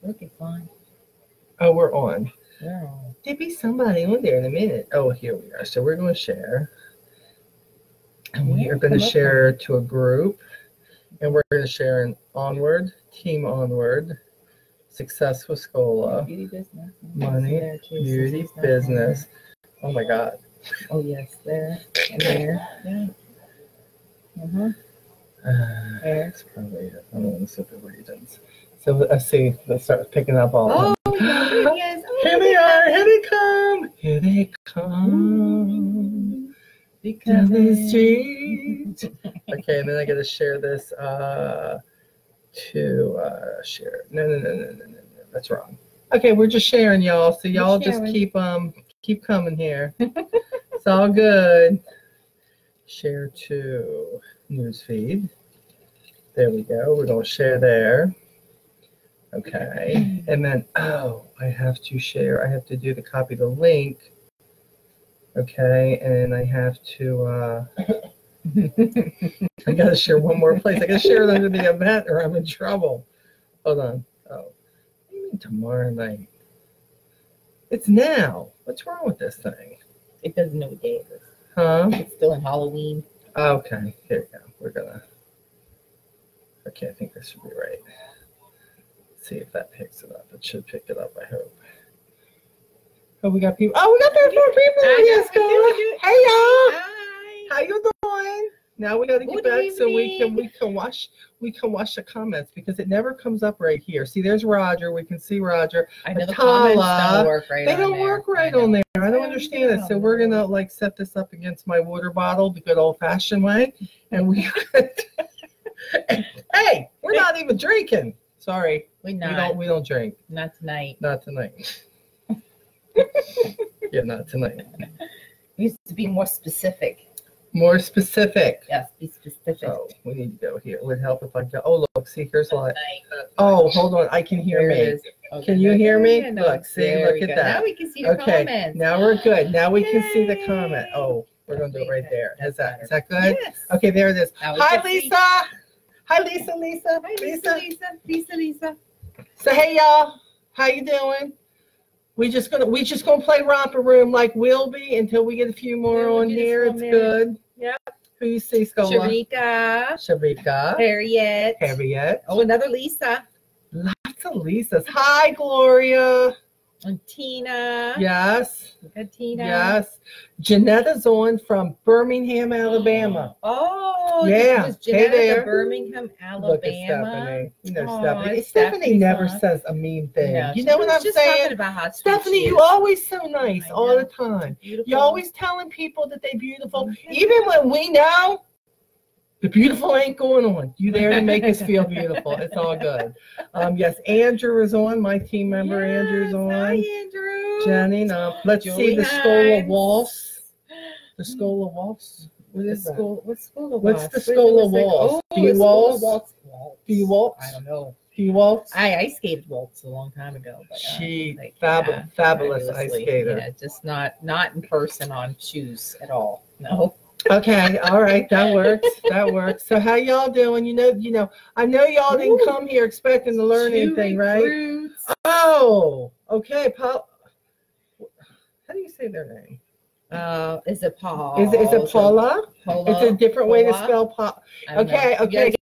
Looking fine. Oh, we're on. Yeah. There'll be somebody on there in a minute. Oh, here we are. So we're going to share. And we are going to share to a group. And we're going to share an Onward, Team Onward, Success with Scola, Beauty business. Money, Beauty Business. Oh my God. Oh yes, there and there. Yeah. There. It's probably it. I don't want to set the regions. So let's see. Let's start picking up all of them. Oh, yes. Oh, Here they are. Here they come. Here they come. Down the street. Okay, and then I got to share this to share. No. That's wrong. Okay, we're just sharing, y'all. So y'all just keep coming here. It's all good. Share to newsfeed. There we go. We're going to share there. Okay. And then, oh, I have to share. I have to do the copy the link. Okay. And I have to, I got to share one more place. I got to share it under the event or I'm in trouble. Hold on. Oh, what do you mean tomorrow night? It's now. What's wrong with this thing? It doesn't know what day it is. Huh? It's still in Halloween. Okay. Here we go. We're going to. Okay, I think this should be right. Let's see if that picks it up. It should pick it up, I hope. Oh, we got people. Oh, we got 34 people. Yes, hey, y'all. Hi. How you doing? Now we got to get back so we can watch the comments because it never comes up right here. See, there's Roger. We can see Roger. I know the comments don't work right. They don't work right on there. I don't understand it. So we're gonna like set this up against my water bottle the good old-fashioned way, and we. Hey, we're not even drinking. Sorry, we don't drink. Not tonight. Not tonight. Yeah, not tonight. We used to be more specific. More specific. Yes, be specific. Oh, we need to go here. It would help if I go. Oh, look, see, here's a lot. Oh, hold on. I can hear me. Okay. Can you hear me? Look, see, look at that. Now we can see the comments. Now we're good. Now we can see the comment. Oh, we're going to do it right there. Is that good? Yes. Okay, there it is. Hi, Lisa. Hi, Lisa. Hi, Lisa. So, hey, y'all. How you doing? We just gonna play romper room like we'll be until we get a few more on here. It's good. Yep. Who you see, Scola? Sharika. Harriet. Oh, another Lisa. Lots of Lisas. Hi, Gloria. And Tina. Yes. Look at Tina. Yes. Janetta's on from Birmingham, Alabama. Oh, yeah. Was Janetta there. Birmingham, Alabama. Look at Stephanie. You know, Stephanie. Stephanie never says a mean thing. No, you know what I'm saying? About Stephanie, you always so nice all the time. Beautiful. You're always telling people that they're beautiful. Even when we know the beautiful ain't going on. You there to make us feel beautiful. It's all good. Yes, Andrew is on. My team member Andrew's on. Hi, Andrew. Jenny. Let's see the Scola Waltz. The Scola Waltz. What is that? What's Scola Waltz? What's the Scola Waltz? Do you waltz? Do you waltz? I don't know. Do you waltz? I skated waltz a long time ago. But, fabulous ice skater. Yeah, just not in person on shoes at all. No. Okay, all right, that works. So how y'all doing? You know, I know y'all didn't come here expecting to learn anything, right? Fruits. Oh, okay, Paul. How do you say their name? Is it Paul? Is it Paula? It's a different way to spell Paula. Okay.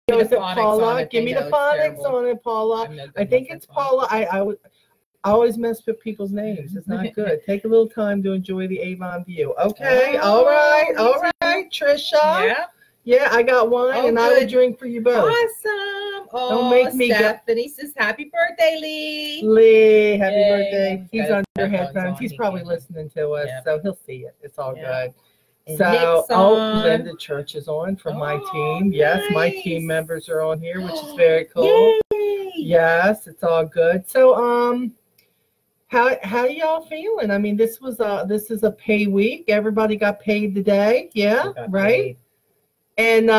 So is it Paula? Give me the phonics on it, Paula. I think it's Paula. I always mess with people's names. It's not good. Take a little time to enjoy the Avon view. Okay. All right. Trisha. Yeah, I got wine and I will drink for you both. Awesome. Oh, don't make me Stephanie says happy birthday, Lee. Lee, happy birthday. He's under headphones. He's probably listening to us, so he'll see it. It's all good. So, Linda Church is on from my team. Yes, nice. My team members are on here, which is very cool. Yay. Yes, it's all good. So, how y'all feeling? I mean, this is a pay week. Everybody got paid today. Yeah, right. Paid. And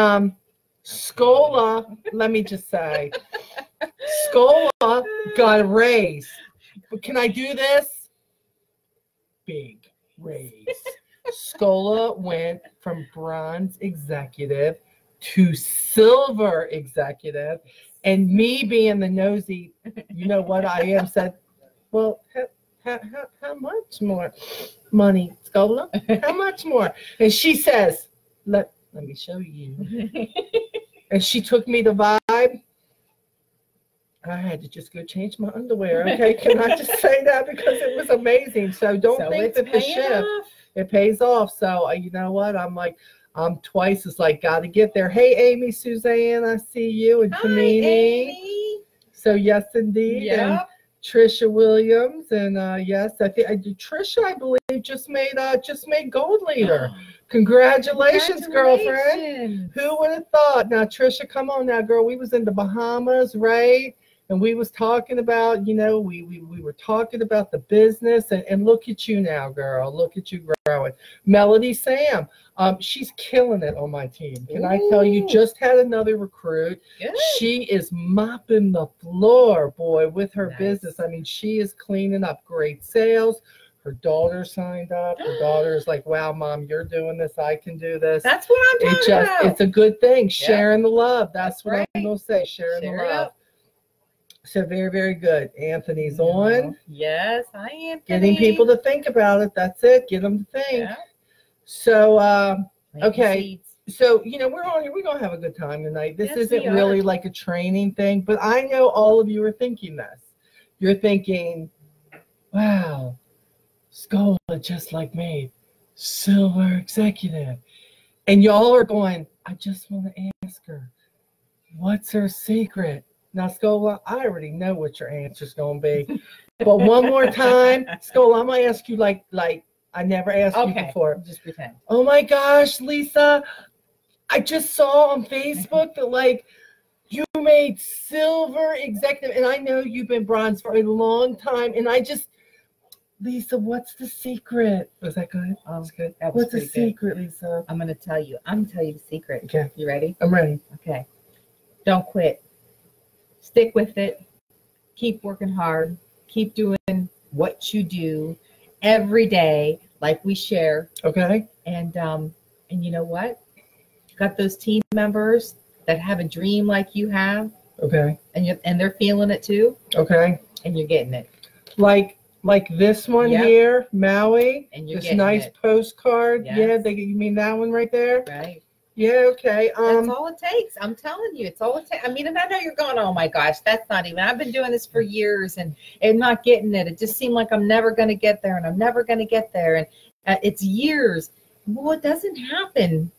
Scola, let me just say, Scola got a raise. But can I do this? Big raise. Scola went from bronze executive to silver executive. And me being the nosy, you know what I am, said, well, how much more money, Scola? How much more? And she says, let me show you. And she took me to Vibe. I had to just go change my underwear. Okay, can I just say that, because it was amazing. So don't think that the shift, it pays off. So you know what? I'm like, I'm twice as like, got to get there. Hey, Amy, Suzanne, I see you, and Tamini. So yes, indeed. Yep. And Trisha Williams, and yes, I think Trisha, I believe, just made gold leader. Congratulations, girlfriend. Who would have thought? Now, Trisha, come on now, girl. We was in the Bahamas, right? And we was talking about, you know, we were talking about the business, and look at you now, girl. Look at you growing. Melody Sam, she's killing it on my team. Can I tell you, just had another recruit. Good. She is mopping the floor, boy, with her business. I mean, she is cleaning up. Great sales. Her daughter signed up. Her daughter is like, wow, Mom, you're doing this. I can do this. That's what I'm talking about. It's a good thing. Sharing the love. That's what I'm going to say. Sharing the love. So very, very good. Anthony's on. Yes, hi, Anthony. Getting people to think about it. That's it. Get them to think. Yeah. So, okay. So, you know, we're going to have a good time tonight. This isn't really like a training thing, but I know all of you are thinking this. You're thinking, wow, Scola, just like me, silver executive. And y'all are going, I just want to ask her, what's her secret? Now, Scola, I already know what your answer's going to be. But one more time, Scola, I'm going to ask you like I never asked you before. Just pretend. Oh, my gosh, Lisa, I just saw on Facebook that, like, you made silver executive. And I know you've been bronze for a long time. And I just, Lisa, what's the secret? Was that good? That's good. What's the secret, Lisa? I'm going to tell you. I'm going to tell you the secret. Okay. You ready? I'm ready. Okay. Don't quit. Stick with it. Keep working hard. Keep doing what you do every day, like we share. Okay. And you know what? You got those team members that have a dream like you have. Okay. And they're feeling it too. Okay. And you're getting it. Like this one here, Maui. And you're this nice postcard. Yes. Yeah, you mean that one right there? Right. Yeah, okay. That's all it takes. I'm telling you, it's all it takes. I mean, and I know you're going, oh my gosh, that's not even. I've been doing this for years and not getting it. It just seemed like I'm never going to get there, and I'm never going to get there. And it's years. Well, it doesn't happen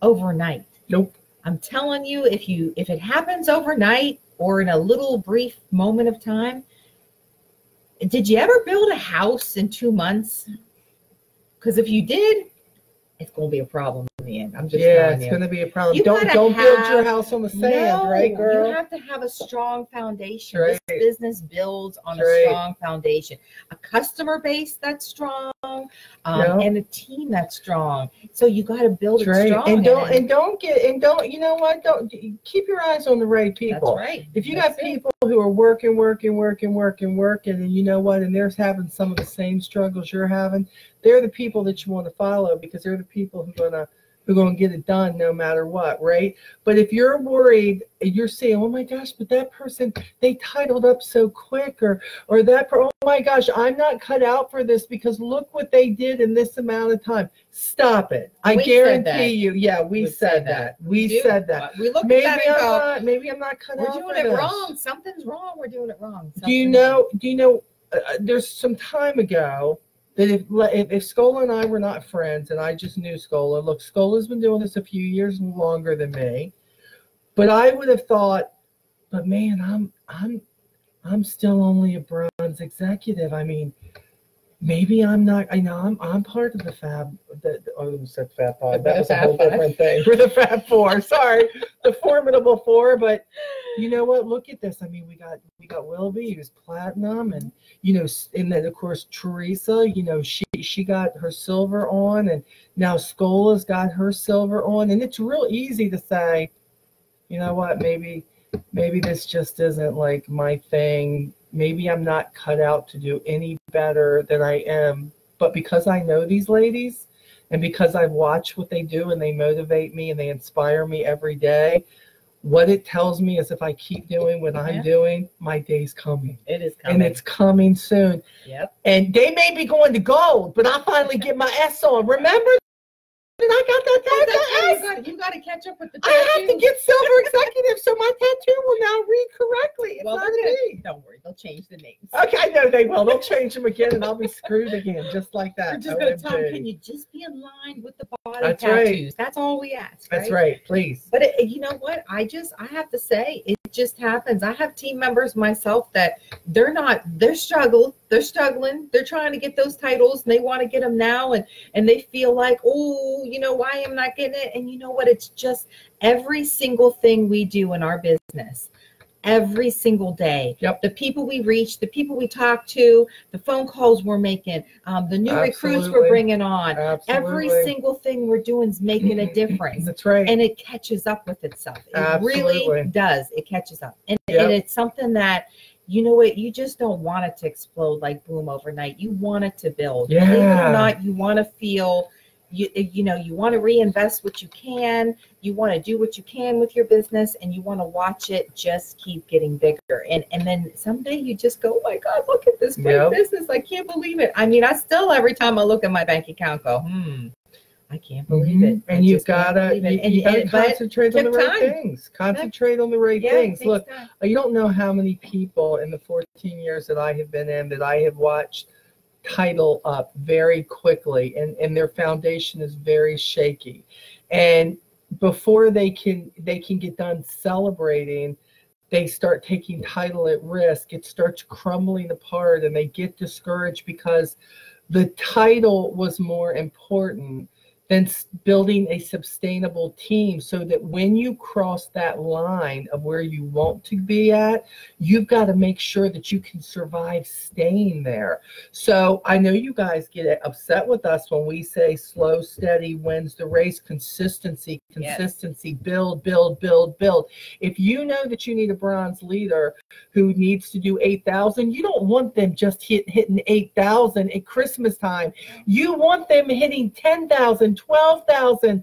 overnight. Nope. I'm telling you, if it happens overnight or in a little brief moment of time, did you ever build a house in 2 months? Because if you did, it's going to be a problem in the end. I'm just telling you. It's going to be a problem. Don't build your house on the sand, right, girl? You have to have a strong foundation. Right. This business builds on a strong foundation. A customer base that's strong, and a team that's strong. So you got to build it strong. And don't you know what? Don't keep your eyes on the right people. That's right. If you got people who are working, and you know what, and they're having some of the same struggles you're having, they're the people that you want to follow, because they're the people who are going to get it done no matter what, right? But if you're worried, you're saying, oh my gosh, but that person, they titled up so quick, or oh my gosh, I'm not cut out for this because look what they did in this amount of time. Stop it. I guarantee you. Yeah, we said that. We said that. We looked at that. Maybe I'm not cut out for this. We're doing it wrong. Something's wrong. We're doing it wrong. Do you know, there's some time ago, that if Scola and I were not friends and I just knew Scola, look, Scola's been doing this a few years longer than me, but I would have thought, but man, I'm still only a bronze executive. I mean, maybe I'm not. I know I'm part of the Fab. I almost said Fab Five. That was a whole different thing. We're the Fab Four. Sorry, the Formidable Four. But you know what? Look at this. I mean, we got Wilby, who's platinum, and and then of course Teresa. She got her silver on, and now Scola's got her silver on, and it's real easy to say, you know what? Maybe this just isn't like my thing. Maybe I'm not cut out to do any better than I am. But because I know these ladies, and because I've watched what they do, and they motivate me and they inspire me every day, what it tells me is if I keep doing what I'm doing, my day's coming. It is coming. And it's coming soon. Yep. And they may be going to gold, but I'll finally get my S on. Remember? And I got that tattoo. You got to catch up with the tattoo. I have to get silver executive, so my tattoo will now read correctly. It's not me. Don't worry, they'll change the names. Okay, I know they will. They'll change them again, and I'll be screwed again, just like that. We're just going to tell them, can you just be aligned with the body That's tattoos? Right. That's all we ask. That's right, please. But you know what? I have to say, it just happens. I have team members myself that they're struggling. They're trying to get those titles, and they want to get them now, and they feel like, oh, you know, why am I not getting it? And you know what? It's just every single thing we do in our business, every single day. Yep. The people we reach, the people we talk to, the phone calls we're making, the new recruits we're bringing on. Absolutely. Every single thing we're doing is making a difference. That's right. And it catches up with itself. It really does. It catches up. And it's something that, you know what, you just don't want it to explode like boom overnight. You want it to build. Yeah. Believe it or not, you want to feel, you want to reinvest what you can. You want to do what you can with your business, and you want to watch it just keep getting bigger. And then someday you just go, oh my God, look at this great business. I can't believe it. I mean, I still, every time I look at my bank account, go, I can't believe it. And you've got to concentrate on the right things. Concentrate on the right things. Look, you don't know how many people in the 14 years that I have been in that I have watched title up very quickly, and their foundation is very shaky. And before they can get done celebrating, they start taking title at risk. It starts crumbling apart, and they get discouraged because the title was more important than building a sustainable team, so that when you cross that line of where you want to be at, you've got to make sure that you can survive staying there. So I know you guys get upset with us when we say slow, steady wins the race, consistency, build. If you know that you need a bronze leader who needs to do 8,000, you don't want them just hitting 8,000 at Christmas time. You want them hitting 10,000, 12,000,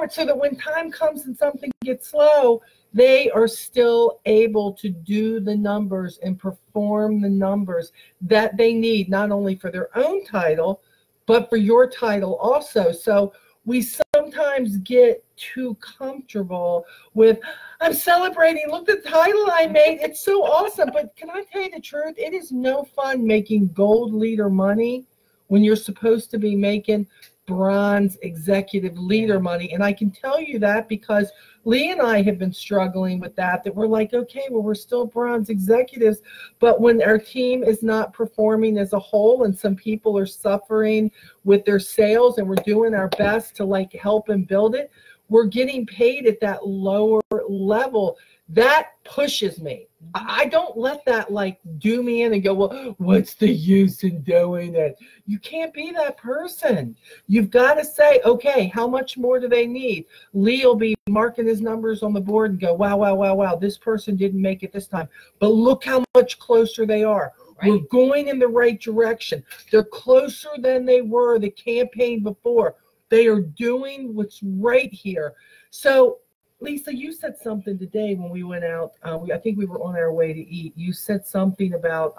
so that when time comes and something gets slow, they are still able to do the numbers and perform the numbers that they need, not only for their own title, but for your title also. So we sometimes get too comfortable with, I'm celebrating, look at the title I made, it's so awesome. But can I tell you the truth? It is no fun making gold leader money when you're supposed to be making bronze executive leader money. And I can tell you that because Lee and I have been struggling with that we're like, okay, well, we're still bronze executives, but when our team is not performing as a whole and some people are suffering with their sales and we're doing our best to like help and build it, we're getting paid at that lower level. That pushes me. I don't let that like do me in and go, well, what's the use in doing it? You can't be that person. You've got to say, okay, how much more do they need? Lee will be marking his numbers on the board and go, wow, this person didn't make it this time, but look how much closer they are. Right. We're going in the right direction. They're closer than they were the campaign before. They are doing what's right here. So Lisa, you said something today when we went out. I think we were on our way to eat. You said something about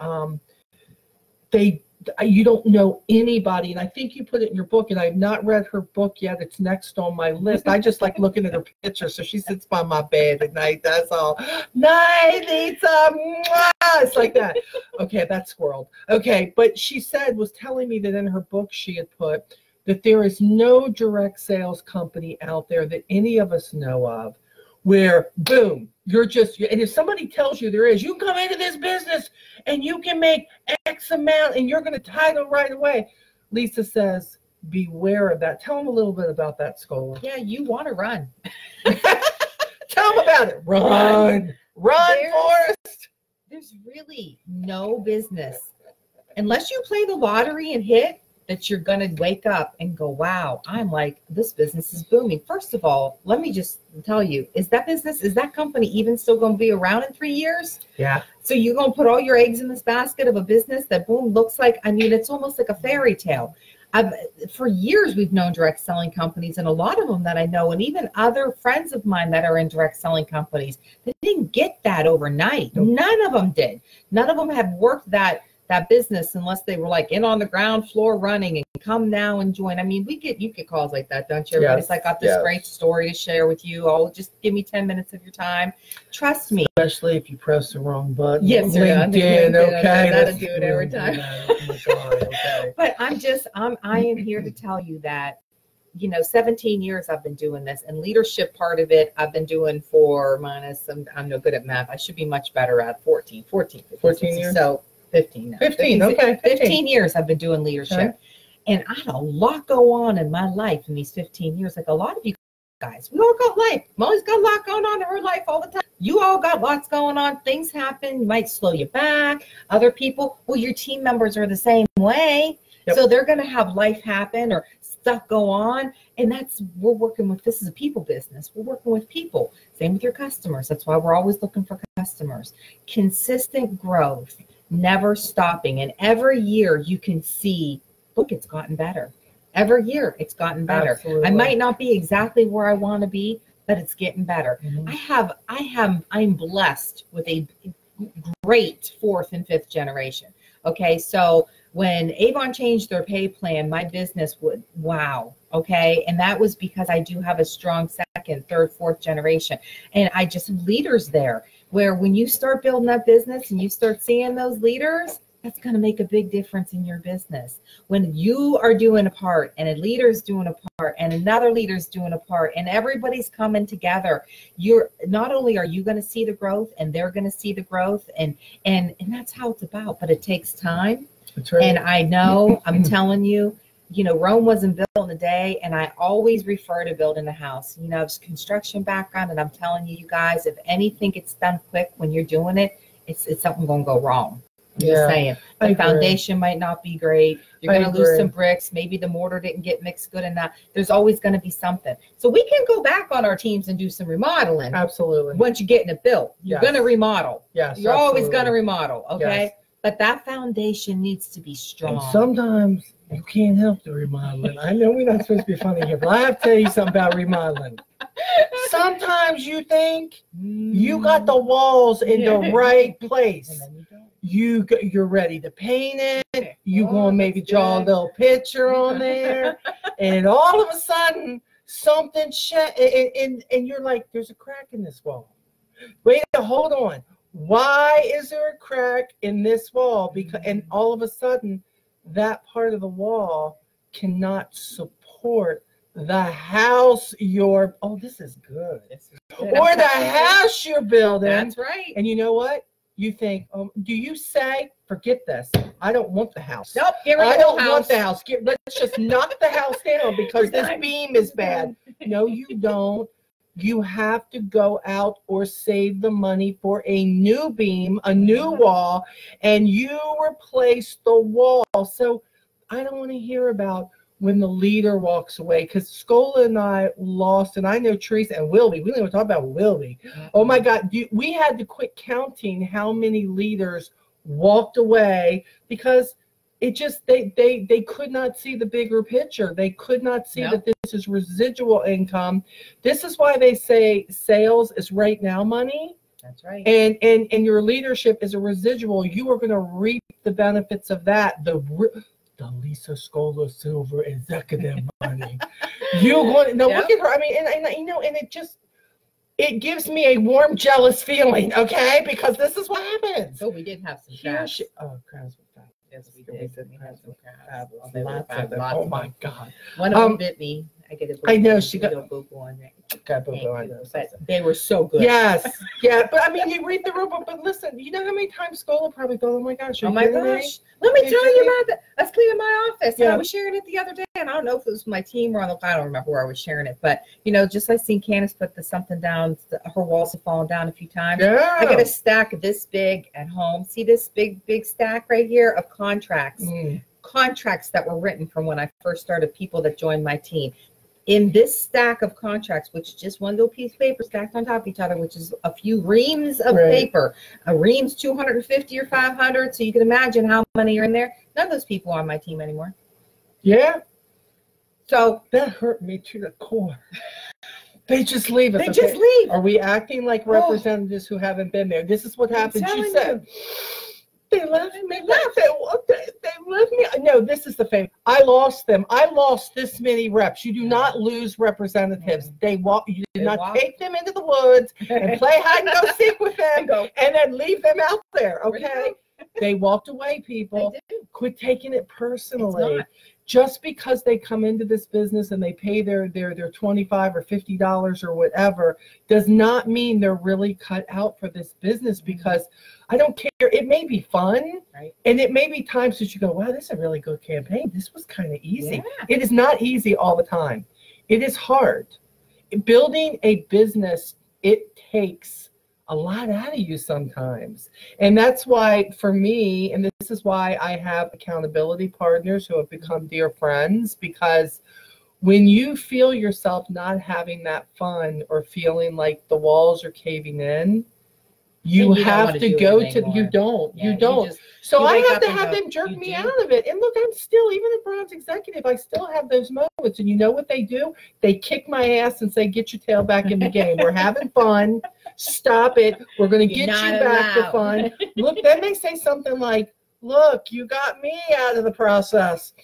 you don't know anybody, and I think you put it in your book. And I've not read her book yet. It's next on my list. I just like looking at her picture. So she sits by my bed at night. That's all. Night, Lisa. It's like that. Okay, that's squirreled. Okay, but she was telling me that in her book she had put that there is no direct sales company out there that any of us know of where, boom, and if somebody tells you there is, you can come into this business and you can make X amount and you're going to title right away. Lisa says, beware of that. Tell them a little bit about that, Scola. Yeah, you want to run. Tell them about it. Run, Forrest. There's really no business, unless you play the lottery and hit, that you're going to wake up and go, wow, I'm like, this business is booming. First of all, let me just tell you, is that company even still going to be around in 3 years? Yeah. So you're going to put all your eggs in this basket of a business that, boom, looks like, I mean, it's almost like a fairy tale. For years, we've known direct selling companies, and a lot of them that I know, and even other friends of mine that are in direct selling companies, they didn't get that overnight. None of them did. None of them have worked that business unless they were like in on the ground floor running and come now and join. I mean, you get calls like that, don't you? Everybody's like, got this great story to share with you. Oh, just give me 10 minutes of your time. Trust me. Especially if you press the wrong button. Yes, LinkedIn, okay. That'll do it every time. Oh my God, okay. But I am here to tell you that, 17 years I've been doing this, and leadership part of it I've been doing for I'm no good at math. I should be much better at 14 years. So 15 now. 15, okay. 15 years I've been doing leadership. Okay. And I had a lot go on in my life in these 15 years. Like a lot of you guys, we all got life. Molly's got a lot going on in her life all the time. You all got lots going on. Things happen. You might slow you back. Other people, well, your team members are the same way. Yep. So they're going to have life happen or stuff go on. And we're working with, this is a people business. We're working with people. Same with your customers. That's why we're always looking for customers. Consistent growth. Never stopping. And every year you can see, look, it's gotten better. Every year it's gotten better. Absolutely. I might not be exactly where I want to be, but it's getting better. Mm-hmm. I'm blessed with a great 4th and 5th generation. Okay. So when Avon changed their pay plan, my business wow. Okay. And that was because I do have a strong 2nd, 3rd, 4th generation. And I just have leaders there where when you start building that business and you start seeing those leaders, that's going to make a big difference in your business. When you are doing a part and a leader's doing a part and another leader's doing a part and everybody's coming together, not only are you going to see the growth and they're going to see the growth and that's how it's about, but it takes time. That's right. And I know, I'm telling you, Rome wasn't built in a day, and I always refer to building a house. It's construction background, and I'm telling you guys, if anything gets done quick when you're doing it, it's something going to go wrong. I'm just saying. The foundation might not be great. You're going to lose some bricks. Maybe the mortar didn't get mixed good enough. There's always going to be something. So we can go back on our teams and do some remodeling. Absolutely. Once you're getting it built, you're going to remodel. Yes. You're always going to remodel. Okay. Yes. But that foundation needs to be strong. And sometimes you can't help the remodeling. I know we're not supposed to be funny here, but I have to tell you something about remodeling. Sometimes you think you got the walls in the right place. You're ready to paint it. You want to maybe draw a little picture on there. And all of a sudden, something and you're like, there's a crack in this wall. Wait, hold on. Why is there a crack in this wall? And all of a sudden, that part of the wall cannot support the house this is good. Or the house you're building. That's right. And you know what? You think, do you say, forget this. I don't want the house. Nope, get rid of I don't want the house. Let's just knock the house down because this beam is bad. No, you don't. You have to go out or save the money for a new beam, a new wall, and you replace the wall. So I don't want to hear about when the leader walks away, because Scola and I lost, and I know Teresa and Wilby. We didn't even talk about Wilby. Oh my God, we had to quit counting how many leaders walked away because it just they could not see the bigger picture. They could not see that this is residual income. This is why they say sales is right now money. That's right. And your leadership is a residual. You are going to reap the benefits of that. The Lisa Scola Silver executive money. You're going to look at her. I mean, and it gives me a warm, jealous feeling. Okay, because this is what happens. Oh, we did have some crabs. Crabs were fat. Yes, we did. We had some crabs. Oh my God. One of them bit me. I know she got a boo-boo on there. Got boo-boo on there. But they were so good. Yes. Yeah. But I mean, you read the robot, but listen, you know how many times Scola probably thought, oh my gosh. Oh my gosh. Let me tell you about that. Let's clean my office. Yeah. And I was sharing it the other day, and I don't know if it was my team or on the, I don't remember where I was sharing it, but just I seen Candace put something down, her walls have fallen down a few times. Yeah. I got a stack this big at home. See this big stack right here of contracts. Contracts that were written from when I first started, people that joined my team. In this stack of contracts, which is just one little piece of paper stacked on top of each other, which is a few reams of paper. A ream's 250 or 500, so you can imagine how many are in there. None of those people are on my team anymore. Yeah. So that hurt me to the core. They just leave us. They just leave. Are we acting like representatives who haven't been there? This is what happened. She said, they left me. They left me. No, this is the thing. I lost them. I lost this many reps. You do not lose representatives. They walk. You do not take them into the woods and play hide and go seek with them and then leave them out there. Okay. They walked away, people. Quit taking it personally. Just because they come into this business and they pay their $25 or $50 or whatever does not mean they're really cut out for this business, because I don't care. It may be fun, and it may be times that you go, wow, this is a really good campaign. This was kind of easy. Yeah. It is not easy all the time. It is hard. Building a business, it takes a lot out of you sometimes. And that's why, for me, and this is why I have accountability partners who have become dear friends, because when you feel yourself not having that fun or feeling like the walls are caving in, you have to go to, you don't. So I have to have them jerk me out of it. And look, I'm still, even a bronze executive, I still have those moments. And you know what they do? They kick my ass and say, get your tail back in the game. We're having fun. Stop it. We're going to get you back to fun. Look, then they say something like, look, you got me out of the process.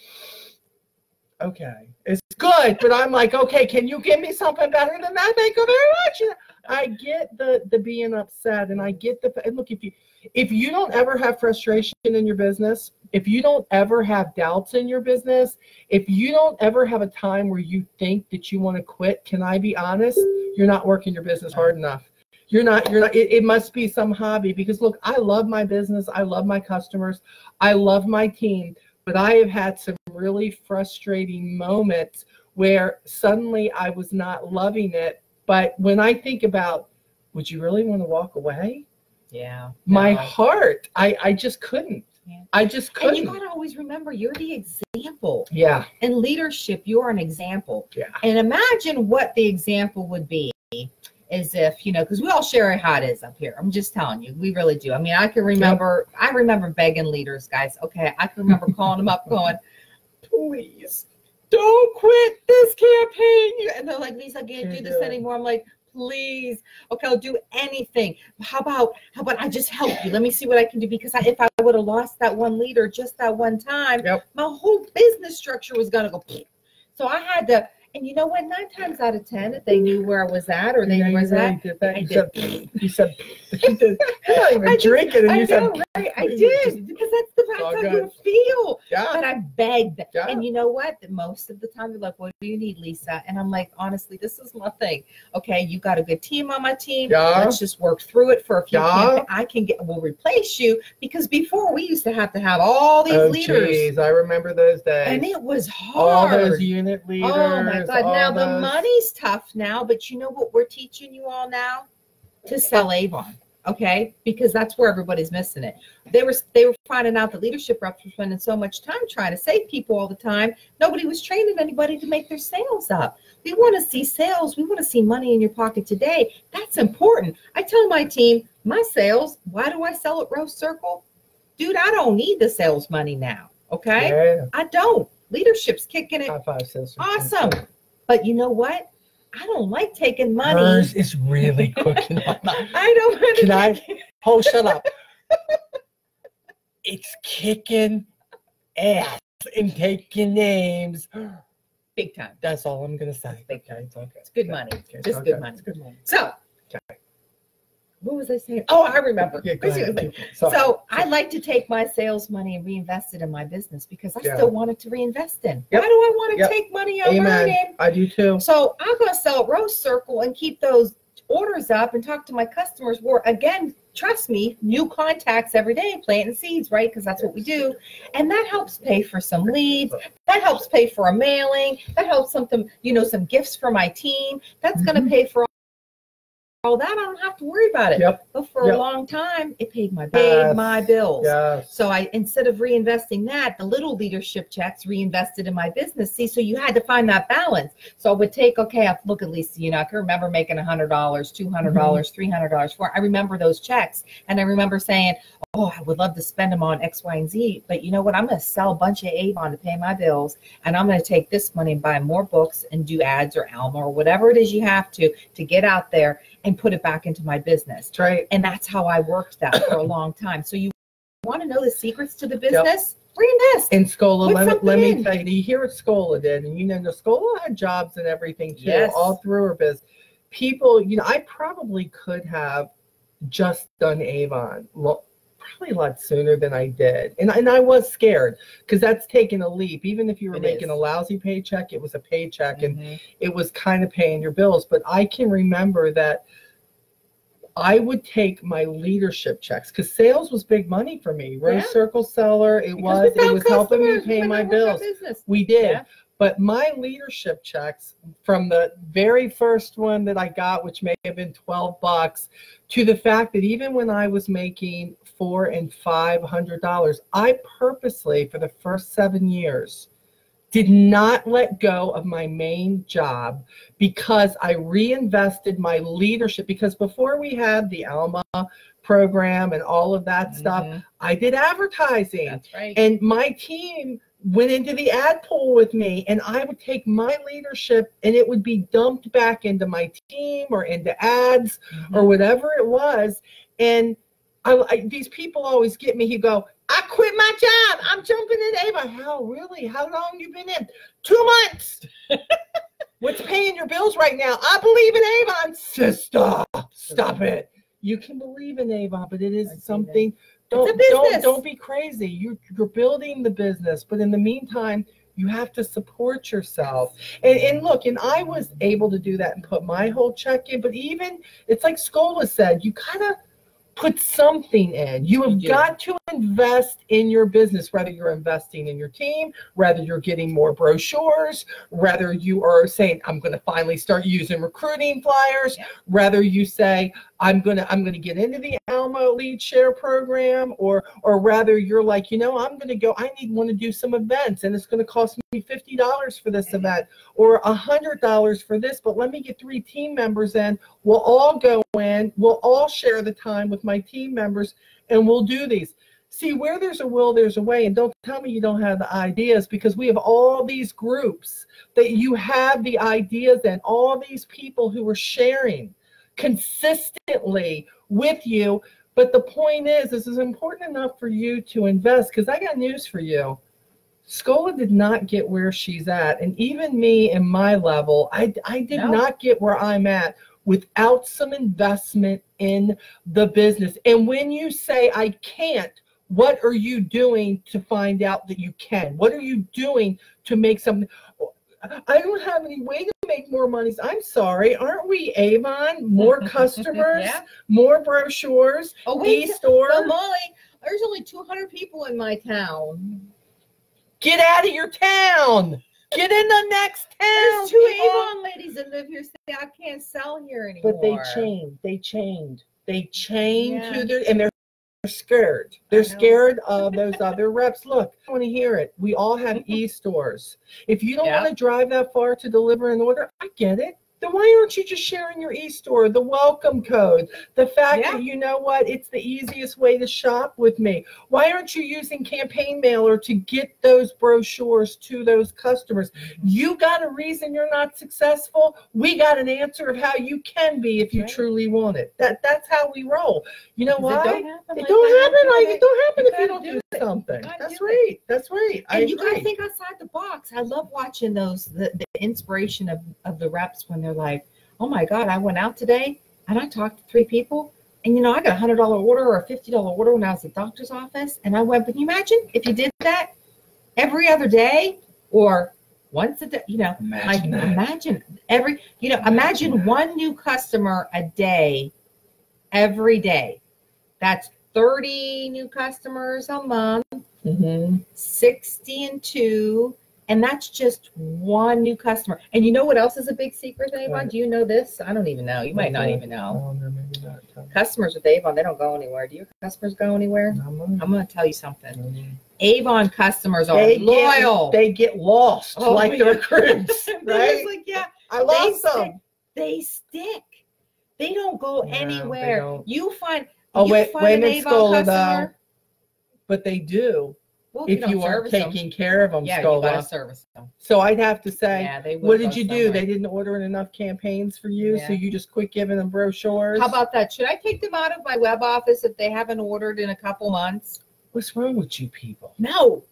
Okay, it's good, but I'm like, okay, can you give me something better than that? Thank you very much. I get the being upset, and I get and look, if you don't ever have frustration in your business, if you don't ever have doubts in your business, if you don't ever have a time where you think that you want to quit, can I be honest? You're not working your business hard enough. You're not, it must be some hobby, because look, I love my business. I love my customers. I love my team, but I have had some really frustrating moments where suddenly I was not loving it. But when I think about, would you really want to walk away? Yeah. My heart, I just couldn't. Yeah. I just couldn't. And you got to always remember, you're the example. Yeah. In leadership, you're an example. Yeah. And imagine what the example would be, as if, because we all share how it is up here. I'm just telling you, we really do. I mean, I can remember, I remember begging leaders, guys. Okay. I can remember calling them up going, please don't quit this campaign. And they're like, Lisa, I can't do this anymore. I'm like, please. Okay, I'll do anything. How about I just help you? Let me see what I can do. Because if I would have lost that one leader just that one time, my whole business structure was going to go. So I had to. And you know what? 9 times out of 10, if they knew where I was at, or they knew where I was at, you said, you're not even drinking. And you said, right? I did, because that's how you feel. Yeah. But I begged. Yeah. And you know what? Most of the time, they're like, what do you need, Lisa? And I'm like, honestly, this is my thing. Okay, you got a good team on my team. Yeah. Let's just work through it for a few campaigns. We'll replace you, because before we used to have all these leaders. Geez, I remember those days. And it was hard. All those unit leaders. Oh my God. Now the money's tough now, but you know what we're teaching you all now? To sell Avon, okay? Because that's where everybody's missing it. They were finding out that leadership reps were spending so much time trying to save people all the time. Nobody was training anybody to make their sales up. We want to see sales. We want to see money in your pocket today. That's important. I tell my team, my sales, why do I sell at Rose Circle? Dude, I don't need the sales money now, okay? Yeah. I don't. Leadership's kicking it. Awesome. But you know what? I don't like taking money. Hers is really cooking on my. I don't want to. Can I? Oh, shut up. It's kicking ass and taking names. Big time. That's all I'm going to say. Big time. Okay. It's good money. Okay. Just good money. It's good money. So, what was I saying? Oh, I remember. Yeah, so I like to take my sales money and reinvest it in my business, because I still wanted to reinvest in. Yep. Why do I want to take money I'm earning? I do too. So I'm going to sell at Rose Circle and keep those orders up and talk to my customers. Where, again, trust me, new contacts every day, planting seeds, right? Because that's what we do. And that helps pay for some leads. That helps pay for a mailing. That helps some gifts for my team. That's going to pay for all that, I don't have to worry about it. Yep. But for a long time, it paid my bills. Yes. So I, instead of reinvesting that, the little leadership checks reinvested in my business. See, so you had to find that balance. So I would take, okay, I look at least, you know, I can remember making $100, $200, $300. I remember those checks. And I remember saying, oh, I would love to spend them on X, Y, and Z. But you know what? I'm going to sell a bunch of Avon to pay my bills. And I'm going to take this money and buy more books and do ads or Alma or whatever it is you have to get out there and put it back into my business. That's right. And that's how I worked that for a long time. So you want to know the secrets to the business? Reinvest. In Scola, let me tell you, you hear what Scola did. And you know, Scola had jobs and everything too, all through her business. People, you know, I probably could have just done Avon probably a lot sooner than I did. And I was scared because that's taking a leap. Even if you were making a lousy paycheck, it was a paycheck and it was kind of paying your bills. But I can remember that I would take my leadership checks because sales was big money for me. Rose Circle seller, it was helping me pay my bills. We did. Yeah. But my leadership checks from the very first one that I got, which may have been $12, to the fact that even when I was making $400 and $500, I purposely, for the first 7 years, did not let go of my main job because I reinvested my leadership. Because before we had the Alma program and all of that stuff, I did advertising. That's right. And my team went into the ad pool with me, and I would take my leadership and it would be dumped back into my team or into ads or whatever it was. And these people always get me. He go, I quit my job. I'm jumping in Avon. How, really? How long you been in? 2 months. What's paying your bills right now? I believe in Avon. Sister, stop it. You can believe in Avon, but it is something. Don't be crazy. You're building the business, but in the meantime, you have to support yourself. And look, and I was able to do that and put my whole check in. But even it's like Scola said, you gotta put something in. You have got to invest in your business, whether you're investing in your team, whether you're getting more brochures, whether you are saying, I'm going to finally start using recruiting flyers, whether you say, I'm gonna get into the Alma Lead Share program, or rather you're like, you know, I'm gonna go, want to do some events and it's gonna cost me $50 for this event or $100 for this, but let me get 3 team members in. We'll all go in, we'll all share the time with my team members, and we'll do these. See, where there's a will, there's a way. And don't tell me you don't have the ideas, because we have all these groups that you have the ideas in, all these people who are sharing consistently with you. But the point is, this is important enough for you to invest, because I got news for you. Scola did not get where she's at. And even me in my level, I did not get where I'm at without some investment in the business. And when you say I can't, what are you doing to find out that you can? What are you doing to make something? I don't have any way to make more money. I'm sorry. Aren't we Avon? More customers, more brochures, e-store. So Molly, there's only 200 people in my town. Get out of your town. Get in the next town. There's 2 Avon ladies that live here say I can't sell here anymore. But they chained. They chained to their, and they're scared. They're scared of those other reps. Look, I want to hear it. We all have e-stores. If you don't want to drive that far to deliver an order, I get it. Then why aren't you just sharing your e-store, the welcome code, the fact that, you know what, it's the easiest way to shop with me? Why aren't you using campaign mailer to get those brochures to those customers? You got a reason you're not successful. We got an answer of how you can be if you truly want it. That's how we roll. You know why? It don't happen if you don't do something. That's right. That's right. And you gotta think outside the box. I love watching those, the inspiration of the reps when they're like, oh my God, I went out today and I talked to 3 people, and you know, I got a $100 order or a $50 order when I was at the doctor's office. And I went, but can you imagine if you did that every other day or once a day? You know, imagine imagine 1 new customer a day, every day. That's 30 new customers a month, 60 and 2. And that's just one new customer. And you know what else is a big secret, Avon? Do you know this? I don't even know. You might not even know. No, maybe not. Customers with Avon, they don't go anywhere. Do your customers go anywhere? No, I'm going to tell you something. Avon customers are loyal. They get lost like the recruits, right? Like, yeah, I lost them. They stick. They don't go anywhere. Don't. You find wait an Avon Scola, customer. though, but they do. Well, if you aren't taking care of them, yeah, Scola. you gotta service them. So I'd have to say, what did you do? Somewhere. They didn't order enough campaigns for you, so you just quit giving them brochures? How about that? Should I take them out of my web office if they haven't ordered in a couple months? What's wrong with you people? No.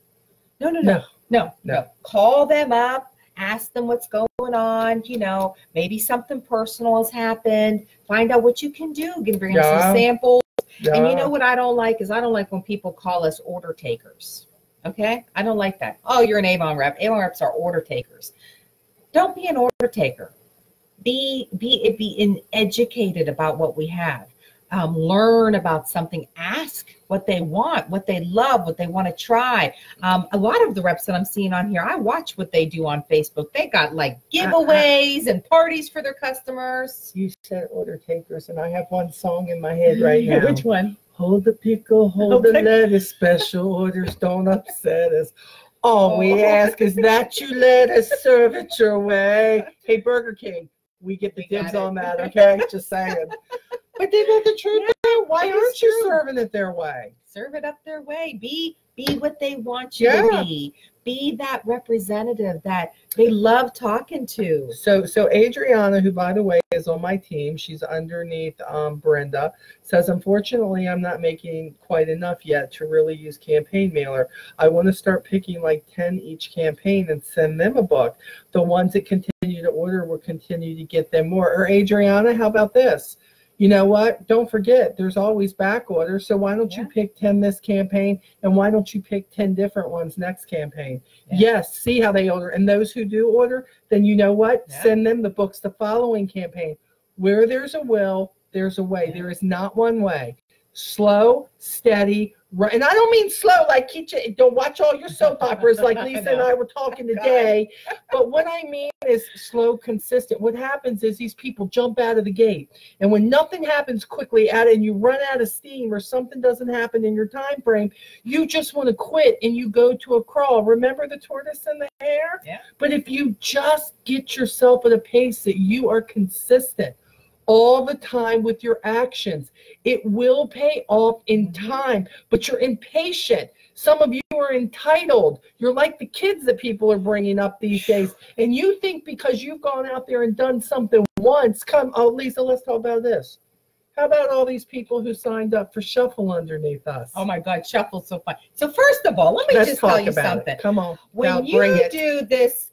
Call them up, ask them what's going on. You know, maybe something personal has happened. Find out what you can do. Bring them some samples. Yeah. And you know what I don't like is I don't like when people call us order takers. Okay? I don't like that. Oh, you're an Avon rep. Avon reps are order takers. Don't be an order taker. Be educated about what we have. Learn about something. Ask what they want, what they love, what they want to try. A lot of the reps that I'm seeing on here, I watch what they do on Facebook. They got like giveaways and parties for their customers. You said order takers, and I have one song in my head right now. Which one? Hold the pickle, hold the lettuce, special orders don't upset us. All we ask is that you let us serve it your way. Hey, Burger King, we get the dibs on that, okay? Just saying. But they got the truth. Why aren't you serving it their way? Serve it up their way. Be what they want you to be. Be that representative that they love talking to. So Adriana, who by the way is on my team, she's underneath Brenda, says, unfortunately, I'm not making quite enough yet to really use campaign mailer. I want to start picking like 10 each campaign and send them a book. The ones that continue to order will continue to get them more. Or Adriana, how about this? You know what? Don't forget, there's always back orders. So why don't you pick 10 this campaign, and why don't you pick 10 different ones next campaign? Yes, see how they order. And those who do order, then you know what? Send them the books the following campaign. Where there's a will, there's a way. There is not one way. Slow, steady, right. And I don't mean slow like don't watch all your soap operas like Lisa and I were talking today. But what I mean is slow, consistent. What happens is these people jump out of the gate, and when nothing happens quickly and you run out of steam or something doesn't happen in your time frame, you just want to quit and you go to a crawl. Remember the tortoise and the hare? Yeah. But if you just get yourself at a pace that you are consistent all the time with your actions, it will pay off in time. But you're impatient. Some of you are entitled. You're like the kids that people are bringing up these days, and you think because you've gone out there and done something once, Lisa, let's talk about this. How about all these people who signed up for Shuffle underneath us? Oh my God, Shuffle's so fun. So first of all, let me just tell you something. Come on. When you do this,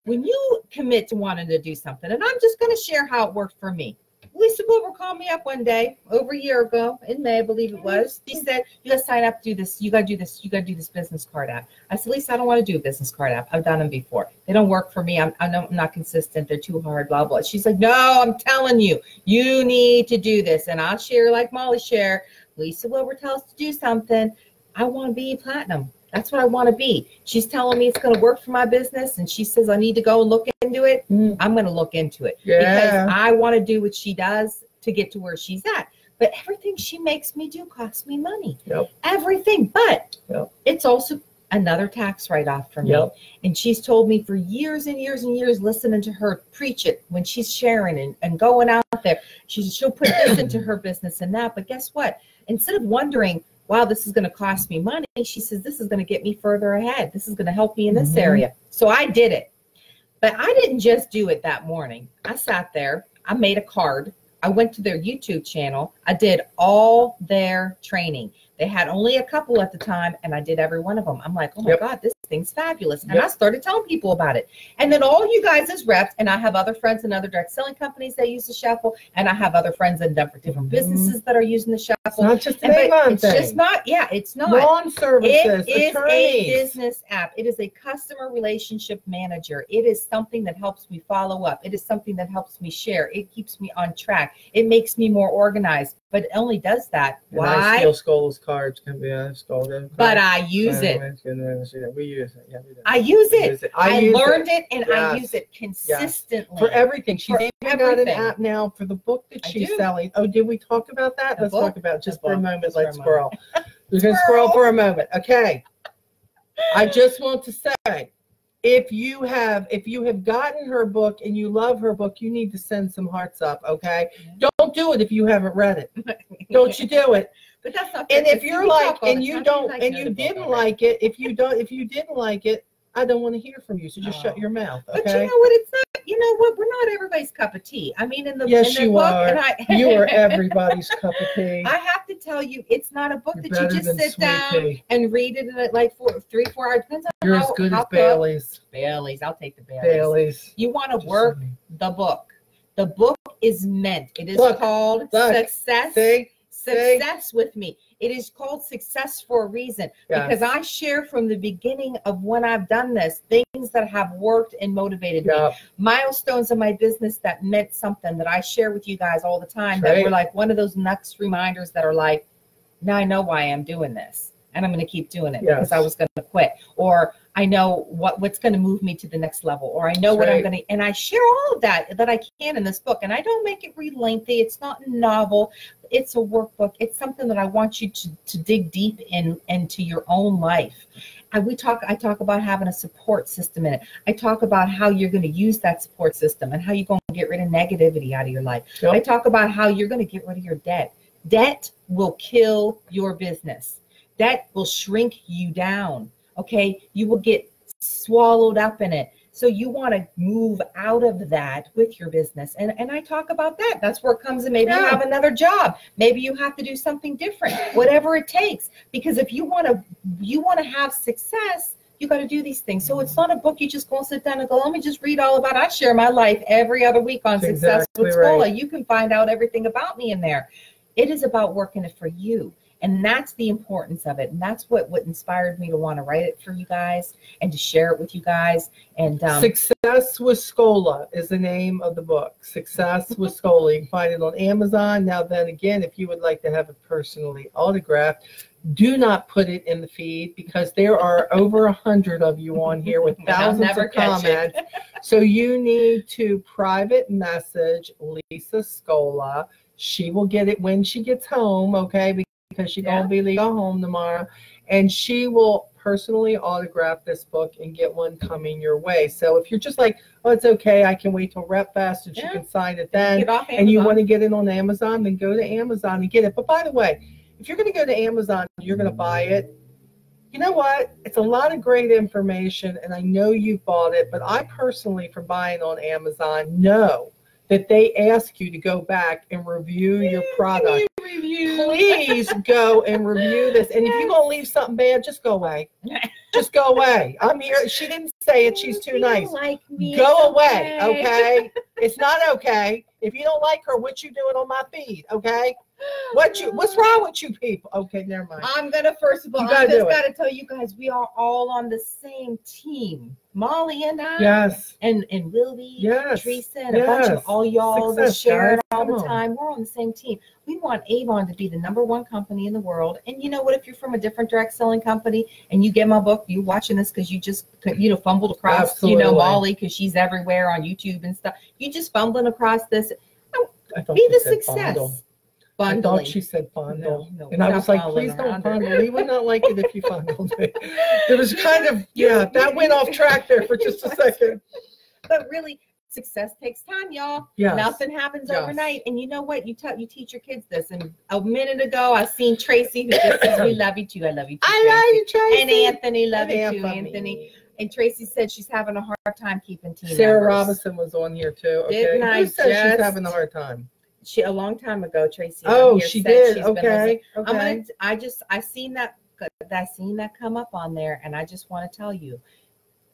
when you commit to wanting to do something, and I'm just going to share how it worked for me. Lisa Wilbur called me up one day over a year ago in May, I believe it was. She said, you got to sign up, do this. You got to do this. You got to do this business card app. I said, Lisa, I don't want to do a business card app. I've done them before. They don't work for me. I'm not consistent. They're too hard, blah, blah. She's like, no, I'm telling you, you need to do this. And I'll share like Molly share. Lisa Wilbur tells us to do something. I want to be platinum. That's what I want to be. She's telling me it's going to work for my business, and she says I need to go and look into it. I'm going to look into it because I want to do what she does to get to where she's at. But everything she makes me do costs me money. Everything. But it's also another tax write-off for me. And she's told me for years and years and years, listening to her preach it when she's sharing and going out there, she'll put this into her business and that. But guess what? Instead of wondering, wow, this is going to cost me money, she says, this is going to get me further ahead. This is going to help me in this area. So I did it. But I didn't just do it that morning. I sat there. I made a card. I went to their YouTube channel. I did all their training. They had only a couple at the time, and I did every one of them. I'm like, oh my God, this thing's fabulous. And I started telling people about it. And then all you guys as reps, and I have other friends in other direct selling companies that use the Shuffle, and I have other friends in different businesses that are using the Shuffle. It's not just an Avon thing. It's just not, it's not. Lawn services, it is a business app. It is a customer relationship manager. It is something that helps me follow up. It is something that helps me share. It keeps me on track. It makes me more organized. but it only does that. And Why? I steal Scola's cards. Can be a Scola. But I use it. We use it. Yeah, we do. I use it. I learned it, and yes. I use it consistently. For everything. She's even got an app now for the book that she's selling. Oh, did we talk about that? Let's talk about it just for a moment. Let's squirrel. We're going to squirrel for a moment. Okay. I just want to say, if you have gotten her book and you love her book, you need to send some hearts up, okay? Don't do it if you haven't read it. Don't you do it. But that's not. And if you're like, and you don't, and you didn't like it, if you didn't like it, I don't want to hear from you. So just shut your mouth, okay? But you know what? It's not. You know what? We're not everybody's cup of tea. I mean, in the yes, in the you book, are. and you are everybody's cup of tea. I have to tell you, it's not a book You're that you just sit down and read it in like 3-4 hours. Depends on You're as good as Bailey's. Bailey's. I'll take the Bailey's. Bailey's. You want to work the book. The book is meant. It is called Success. Success with me. It is called Success for a reason, because I share from the beginning of when I've done this, things that have worked and motivated me, milestones in my business that meant something that I share with you guys all the time, that were like one of those next reminders that are like, now I know why I'm doing this, and I'm going to keep doing it because I was going to quit, or I know what's going to move me to the next level, or I know what I'm going to, and I share all of that I can in this book, and I don't make it read lengthy. It's not a novel. It's a workbook. It's something that I want you to dig deep into your own life. And I talk about having a support system in it. I talk about how you're going to use that support system and how you're going to get rid of negativity out of your life. I talk about how you're going to get rid of your debt. Debt will kill your business. Debt will shrink you down. Okay, you will get swallowed up in it. So you want to move out of that with your business. And I talk about that. That's where it comes in. Maybe you have another job. Maybe you have to do something different, whatever it takes. Because if you want to have success, you got to do these things. So it's not a book you just go and sit down and go, let me just read all about it. I share my life every other week on Success with Scola. You can find out everything about me in there. It is about working it for you. And that's the importance of it. And that's what inspired me to want to write it for you guys and to share it with you guys. And Success with Scola is the name of the book. Success with Scola. You can find it on Amazon. Now then again, if you would like to have it personally autographed, do not put it in the feed, because there are over 100 of you on here with thousands of comments. So you need to private message Lisa Scola. She will get it when she gets home, okay? Because she's going to be leaving home tomorrow, and she will personally autograph this book and get one coming your way. So if you're just like, oh, it's okay, I can wait till Rep Fest and she can sign it then, and you want to get it on Amazon, then go to Amazon and get it. But by the way, if you're going to go to Amazon, you're going to buy it. You know what? It's a lot of great information, and I know you've bought it, but I personally, from buying on Amazon, know that they ask you to go back and review your product. Please go and review this. And if you're going to leave something bad, just go away. Just go away. I'm here. She didn't say it. She's too nice. Like me, go away, okay? It's not okay. If you don't like her, what you doing on my feed, okay? What's wrong with you people? Okay, never mind. I'm going to, first of all, I just got to tell you guys, we are all on the same team. Molly and I, and Willie, Teresa, and a bunch of all y'all that share it all the time. We're on the same team. We want Avon to be the #1 company in the world. And you know what? If you're from a different direct selling company and you get my book, you watching this because you just fumbled across, Molly, because she's everywhere on YouTube and stuff. You just fumbling across this. Be the success. I thought she said fondle. No, and I was like, please don't fondle. We would not like it if you fondled me. It was kind of, that went off track there for just a second. But really, success takes time, y'all. Nothing happens overnight. And you know what? You teach your kids this. And a minute ago, I seen Tracy, who just says, we love you too. I love you too, I love you, Tracy. And Anthony, love you too, Anthony. And Tracy said she's having a hard time keeping team Sarah members. Robinson was on here too. Okay. Who said she's having a hard time? A long time ago, Tracy. Oh, she did. Okay. I seen that come up on there, and I just want to tell you,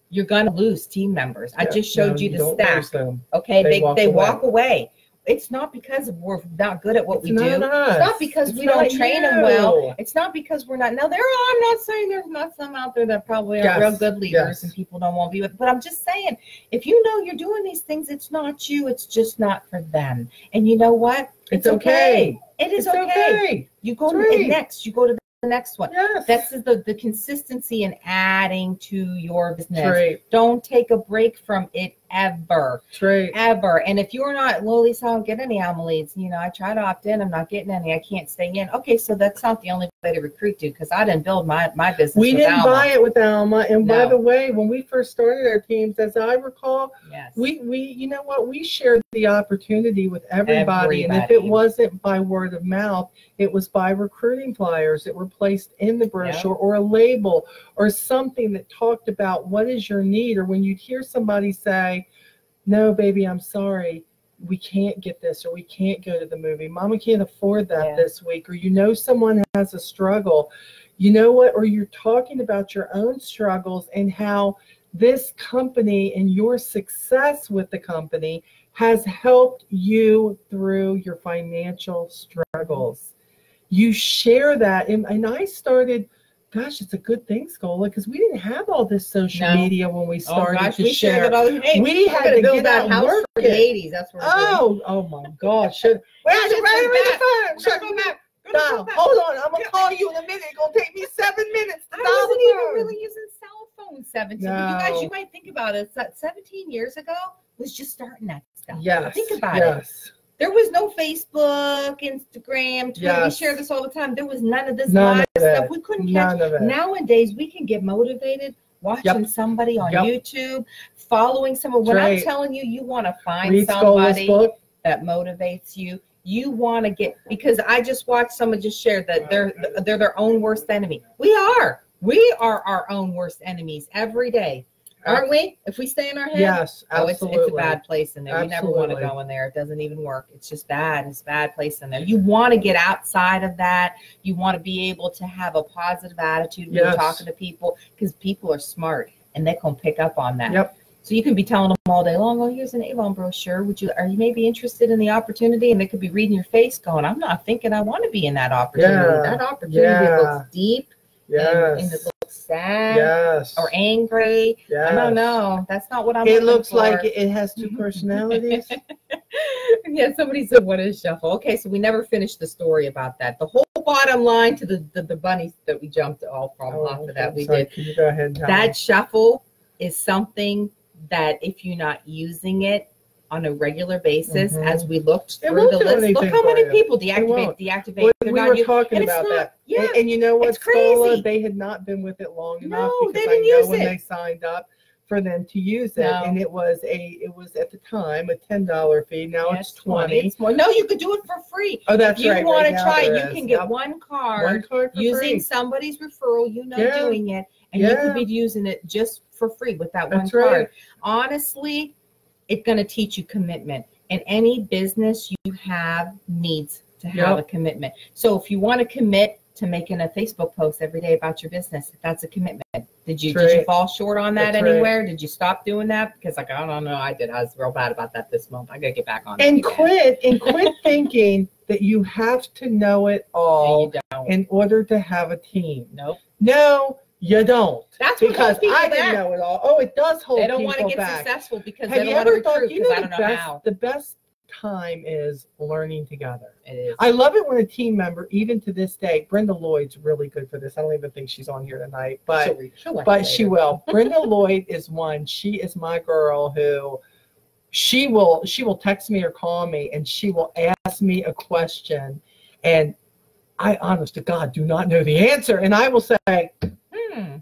you're gonna lose team members. I just showed you the stack. Okay, they walk away. It's not because we're not good at what we do. It's not because we don't train them well. It's not because we're not. Now, I'm not saying there's not some out there that probably are real good leaders and people don't want to be with. But I'm just saying, if you know you're doing these things, it's not you. It's just not for them. And you know what? It's okay. It is It's okay. You go to next. You go to the next one. Yes. That's the consistency in adding to your business. Right. Don't take a break from it ever. Right. Ever. And if you're not, well, Lisa, I don't get any Alma leads. You know, I try to opt in. I'm not getting any. I can't stay in. Okay, so that's not the only way to recruit you, because I didn't build my business We with didn't Alma. buy it with Alma. And No. by the way, when we first started our teams, as I recall, Yes. we you know what, we shared the opportunity with everybody. And if it wasn't by word of mouth, it was by recruiting flyers that were placed in the brochure, or a label or something that talked about what is your need. Or when you'd hear somebody say, no, baby, I'm sorry, we can't get this, or we can't go to the movie. Mama can't afford that this week. Or you know someone has a struggle. You know what? Or you're talking about your own struggles and how this company and your success with the company has helped you through your financial struggles. You share that. And I started, gosh, it's a good thing, Scola, because we didn't have all this social media when we started to share. We had to get that house for the 80s. That's what we're doing. Oh my gosh. Hold on, I'm going to call you in a minute. It's going to take me 7 minutes to I wasn't even really using cell phones 17. No. You guys, you might think about it. 17 years ago was just starting that stuff. Yes. Think about it. There was no Facebook, Instagram, Twitter. We share this all the time. There was none of this stuff. We couldn't catch. Nowadays, we can get motivated watching somebody on YouTube, following someone. When I'm telling you, you want to find somebody that motivates you. You want to get, because I just watched someone just share that they're their own worst enemy. We are our own worst enemies every day. Aren't we? If we stay in our head? Yes, absolutely. It's a bad place in there. You never want to go in there. It doesn't even work. It's just bad. It's a bad place in there. You want to get outside of that. You want to be able to have a positive attitude when you're talking to people, because people are smart and they can pick up on that. Yep. So you can be telling them all day long, oh, here's an Avon brochure. Are you maybe interested in the opportunity? And they could be reading your face going, I'm not thinking I want to be in that opportunity. That opportunity looks deep. And it looks sad or angry. I don't know. That's not what I'm looking for. It looks like it has two personalities. Somebody said, what is shuffle? Okay, so we never finished the story about that. The whole bottom line to the bunnies that we jumped off of that we did. Can you go ahead and tell that me? Shuffle is something that if you're not using it on a regular basis, as we looked through the list, look how many people deactivate. We were talking about that. And you know what, Scola? They had not been with it long enough, because I know when they signed up for them to use it, and it was at the time a $10 fee. Now it's $20. No, you could do it for free. Oh, that's right. If you want to try, you can get one card using somebody's referral. Doing it, and you could be using it just for free with that one card. Honestly, it's going to teach you commitment, and any business you have needs to have a commitment. So if you want to commit to making a Facebook post every day about your business, that's a commitment. Did you fall short on that anywhere? Did you stop doing that? Because I don't know. I was real bad about that this month. I got to get back on it. And quit thinking that you have to know it all in order to have a team. Nope. No. You don't. That's because I didn't know it all. Oh, it does hold people back. They don't want to get successful because they don't want to recruit, because I don't know how. The best time is learning together. It is. I love it when a team member, even to this day, Brenda Lloyd's really good for this. I don't even think she's on here tonight, but she will. Brenda Lloyd is one. She is my girl who she will text me or call me, and she will ask me a question, and I, honest to God, do not know the answer, and I will say,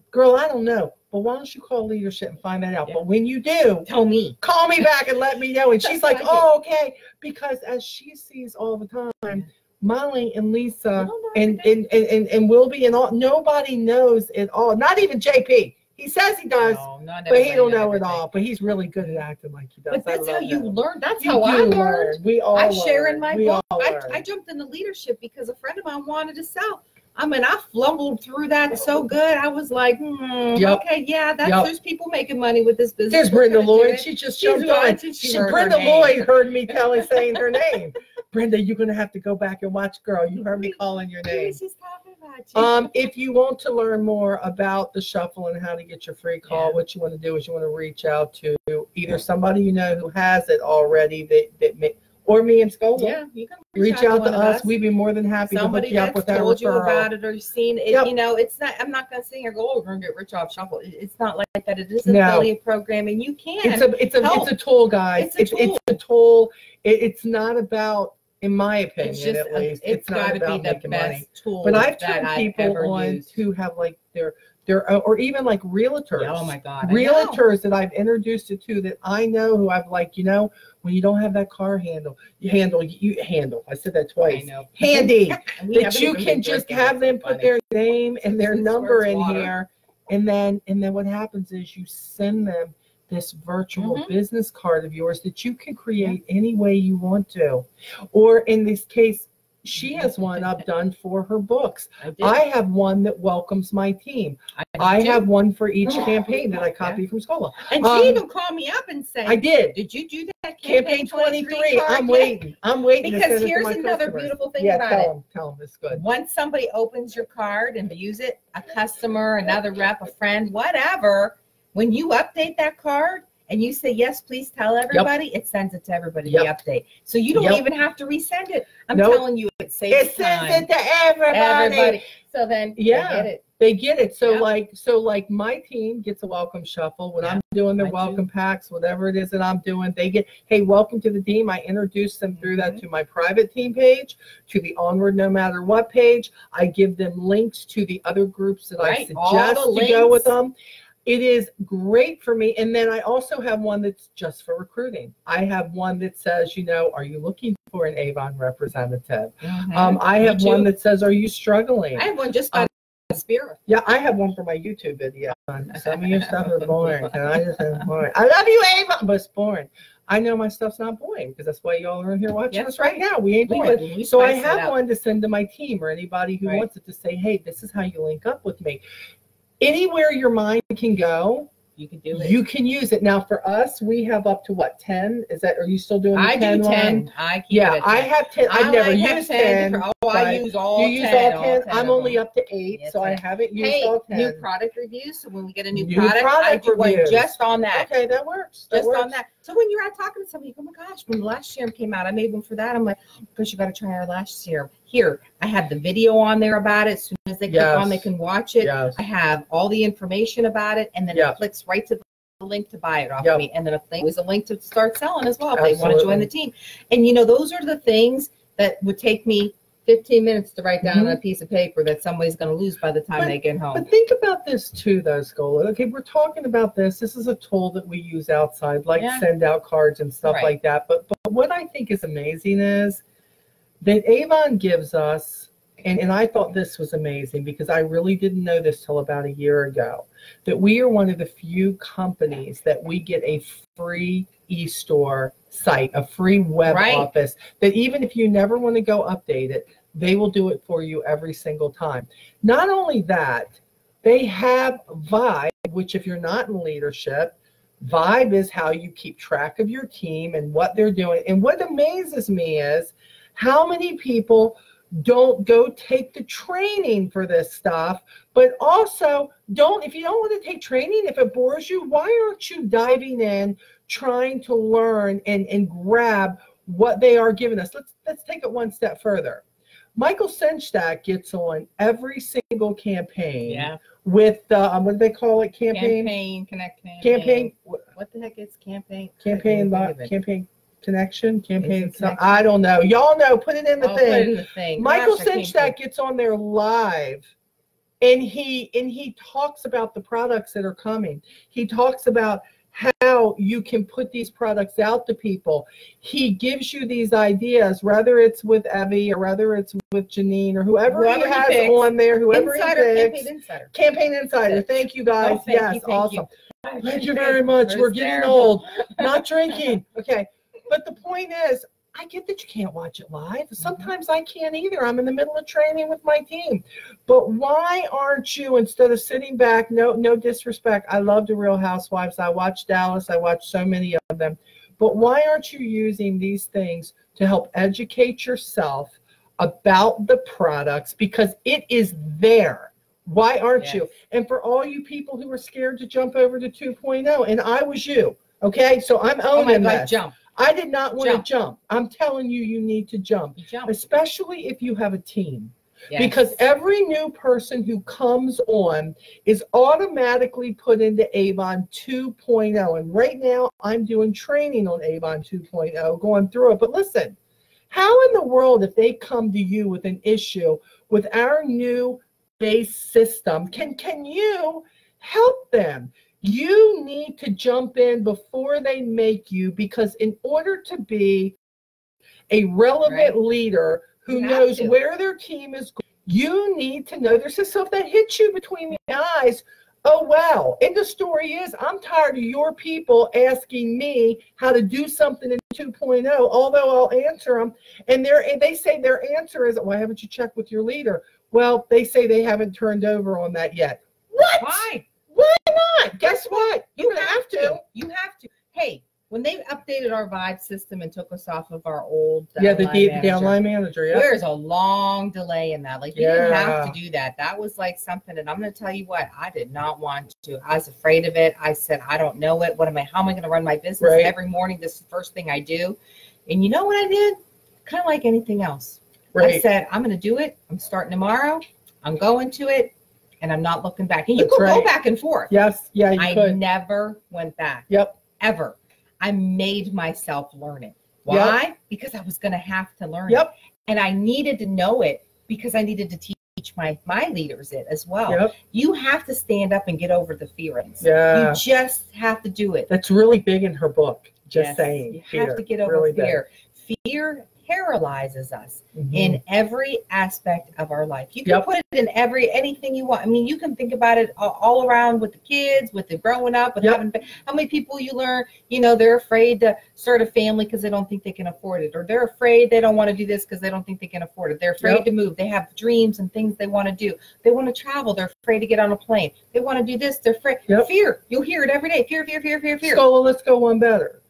girl, I don't know, but why don't you call leadership and find that out? But when you do, tell me. Call me back and let me know. And she's like, oh, okay. Because as she sees all the time, Molly and Lisa and Wilby and all, nobody knows it all. Not even JP. He says he does, but he don't know it all. But he's really good at acting like he does. But that's how you learn. That's how I learned. We all I share in my book. I jumped into leadership because a friend of mine wanted to sell. I mean, I flumbled through that so good. I was like, okay, there's people making money with this business. There's Brenda Lloyd. She just jumped on. Brenda Lloyd heard me saying her name. Brenda, you're going to have to go back and watch, girl. You heard me calling your name. She's talking about you. If you want to learn more about the Shuffle and how to get your free call, what you want to do is you want to reach out to either somebody you know who has it already or me and Scola. Yeah, you can reach out to us. We'd be more than happy to hook you up with that referral. Somebody that's told you about it or you've seen it. Yep. You know, it's not. I'm not going to sit here and go, "Oh, we're going to get rich off shuffle." It's not like that. It is an affiliate program, and you can. It's a tool, guys. It's a tool. It's not about, in my opinion, at least, it's not about making money. But I've turned people on who have like their or even like realtors. Oh my God. Realtors that I've introduced it to that I know, who I've like, you know, when you don't have that car handle. I said that twice. I know. Handy. That you can just have them put their name and their number in here. And then what happens is you send them this virtual business card of yours that you can create any way you want to. Or in this case, she has one I've done for her books. I have one that welcomes my team. I have one for each campaign that I copy from Scola. And she even called me up and said, I did. Did you do that campaign 23? I'm waiting. Because here's another beautiful thing about it. Tell them it's good. Once somebody opens your card and views it, a customer, another rep, a friend, whatever, when you update that card, and you say, yes, please tell everybody, it sends it to everybody, the update. So you don't even have to resend it. I'm telling you, it saves time. It sends it to everybody. So then they get it. So like my team gets a welcome shuffle. When I'm doing their welcome packs, whatever it is that I'm doing, they get, hey, welcome to the team. I introduce them through that to my private team page, to the Onward No Matter What page. I give them links to the other groups that I suggest to go with them. It is great for me. And then I also have one that's just for recruiting. I have one that says, you know, are you looking for an Avon representative? I have one that says, are you struggling? I have one just by spirit. Yeah, I have one for my YouTube video. Some of your stuff is boring. And I just say boring. I love you, Avon, but it's boring. I know my stuff's not boring because that's why y'all are in here watching us right now. We ain't boring. So I have one to send to my team or anybody who wants it to say, hey, this is how you link up with me. Anywhere your mind can go, you can do it. You can use it. Now for us, we have up to what, 10? Are you still doing the 10 I do 10. Line? I keep it at 10. I have 10. I've never used 10. I use all 10. You use all 10. I'm only up to 8, so I haven't used all 10. New product reviews. So when we get a new product I do one just on that. Okay, that works. On that. So when you're out talking to somebody, oh my gosh, when the last serum came out, I made one for that. I'm like, oh gosh, you got to try our last serum. Here, I have the video on there about it. As soon as they click on, they can watch it. I have all the information about it, and then it clicks right to the link to buy it off of me, and then it was a link to start selling as well if they want to join the team. And you know, those are the things that would take me 15 minutes to write down on a piece of paper that somebody's going to lose by the time they get home. But think about this too, though, Scola. Okay, we're talking about this. This is a tool that we use outside, like send out cards and stuff like that. But what I think is amazing is that Avon gives us, and I thought this was amazing because I really didn't know this till about a year ago, that we are one of the few companies that we get a free e-store site, a free web office, that even if you never want to go update it, they will do it for you every single time. Not only that, they have Vibe, which if you're not in leadership, Vibe is how you keep track of your team and what they're doing. And what amazes me is how many people don't go take the training for this stuff, but also if you don't want to take training, if it bores you, why aren't you diving in, trying to learn and grab what they are giving us? Let's take it one step further. Michael Senstack gets on every single campaign with what do they call it? Campaign Connect. Campaign. What the heck is campaign? Campaign connection. Campaign. I don't know. Y'all know. Put it in the thing. Put it in the thing. Michael Senstack gets on there live, and he talks about the products that are coming. He talks about how you can put these products out to people. He gives you these ideas, whether it's with Evie or whether it's with Janine or whoever he has on there, whoever he picks. Campaign Insider. Thank you, guys. Awesome. Thank you very much. We're getting old. Not drinking. Okay. But the point is, I get that you can't watch it live. Sometimes I can't either. I'm in the middle of training with my team. But why aren't you, instead of sitting back, no disrespect, I love the Real Housewives. I watch Dallas. I watch so many of them. But why aren't you using these things to help educate yourself about the products? Because it is there. Why aren't you? And for all you people who are scared to jump over to 2.0, and I was you, okay? So I'm owning this. I did not want to jump. I'm telling you, you need to jump. Especially if you have a team. Yes. Because every new person who comes on is automatically put into Avon 2.0. And right now, I'm doing training on Avon 2.0, going through it. But listen, how in the world, if they come to you with an issue with our new base system, can you help them? You need to jump in before they make you, because in order to be a relevant leader who knows where their team is going, you need to know there's stuff that hits you between the eyes. Oh, wow. And the story is, I'm tired of your people asking me how to do something in 2.0, although I'll answer them. And they say their answer is, why haven't you checked with your leader? Well, they say they haven't turned over on that yet. What? Why? Why not? Guess what? You have to. You have to. Hey, when they updated our Vibe system and took us off of our old the downline manager, there's a long delay in that. Like, you didn't have to do that. That was like something, and I'm going to tell you what, I did not want to. I was afraid of it. I said, I don't know it. How am I going to run my business? Every morning, this is the first thing I do. And you know what I did? Kind of like anything else. I said, I'm going to do it. I'm starting tomorrow. I'm going to it. And I'm not looking back. And you could go back and forth. Yes. Yeah, you could. I never went back. Yep. Ever. I made myself learn it. Why? Yep. Because I was going to have to learn it. And I needed to know it because I needed to teach my leaders it as well. Yep. You have to stand up and get over the feelings. Yeah. You just have to do it. That's really big in her book. Just saying. You have to get over fear. Fear paralyzes us in every aspect of our life. You can put it in anything you want. I mean, you can think about it all around with the kids, with the growing up, with having, how many people you learn, they're afraid to start a family because they don't think they can afford it, or they're afraid they don't want to do this because they don't think they can afford it. They're afraid to move. They have dreams and things they want to do. They want to travel. They're afraid to get on a plane. They want to do this. They're afraid. Fear. You'll hear it every day. Fear, fear, fear, fear, fear. Scola, let's go one better.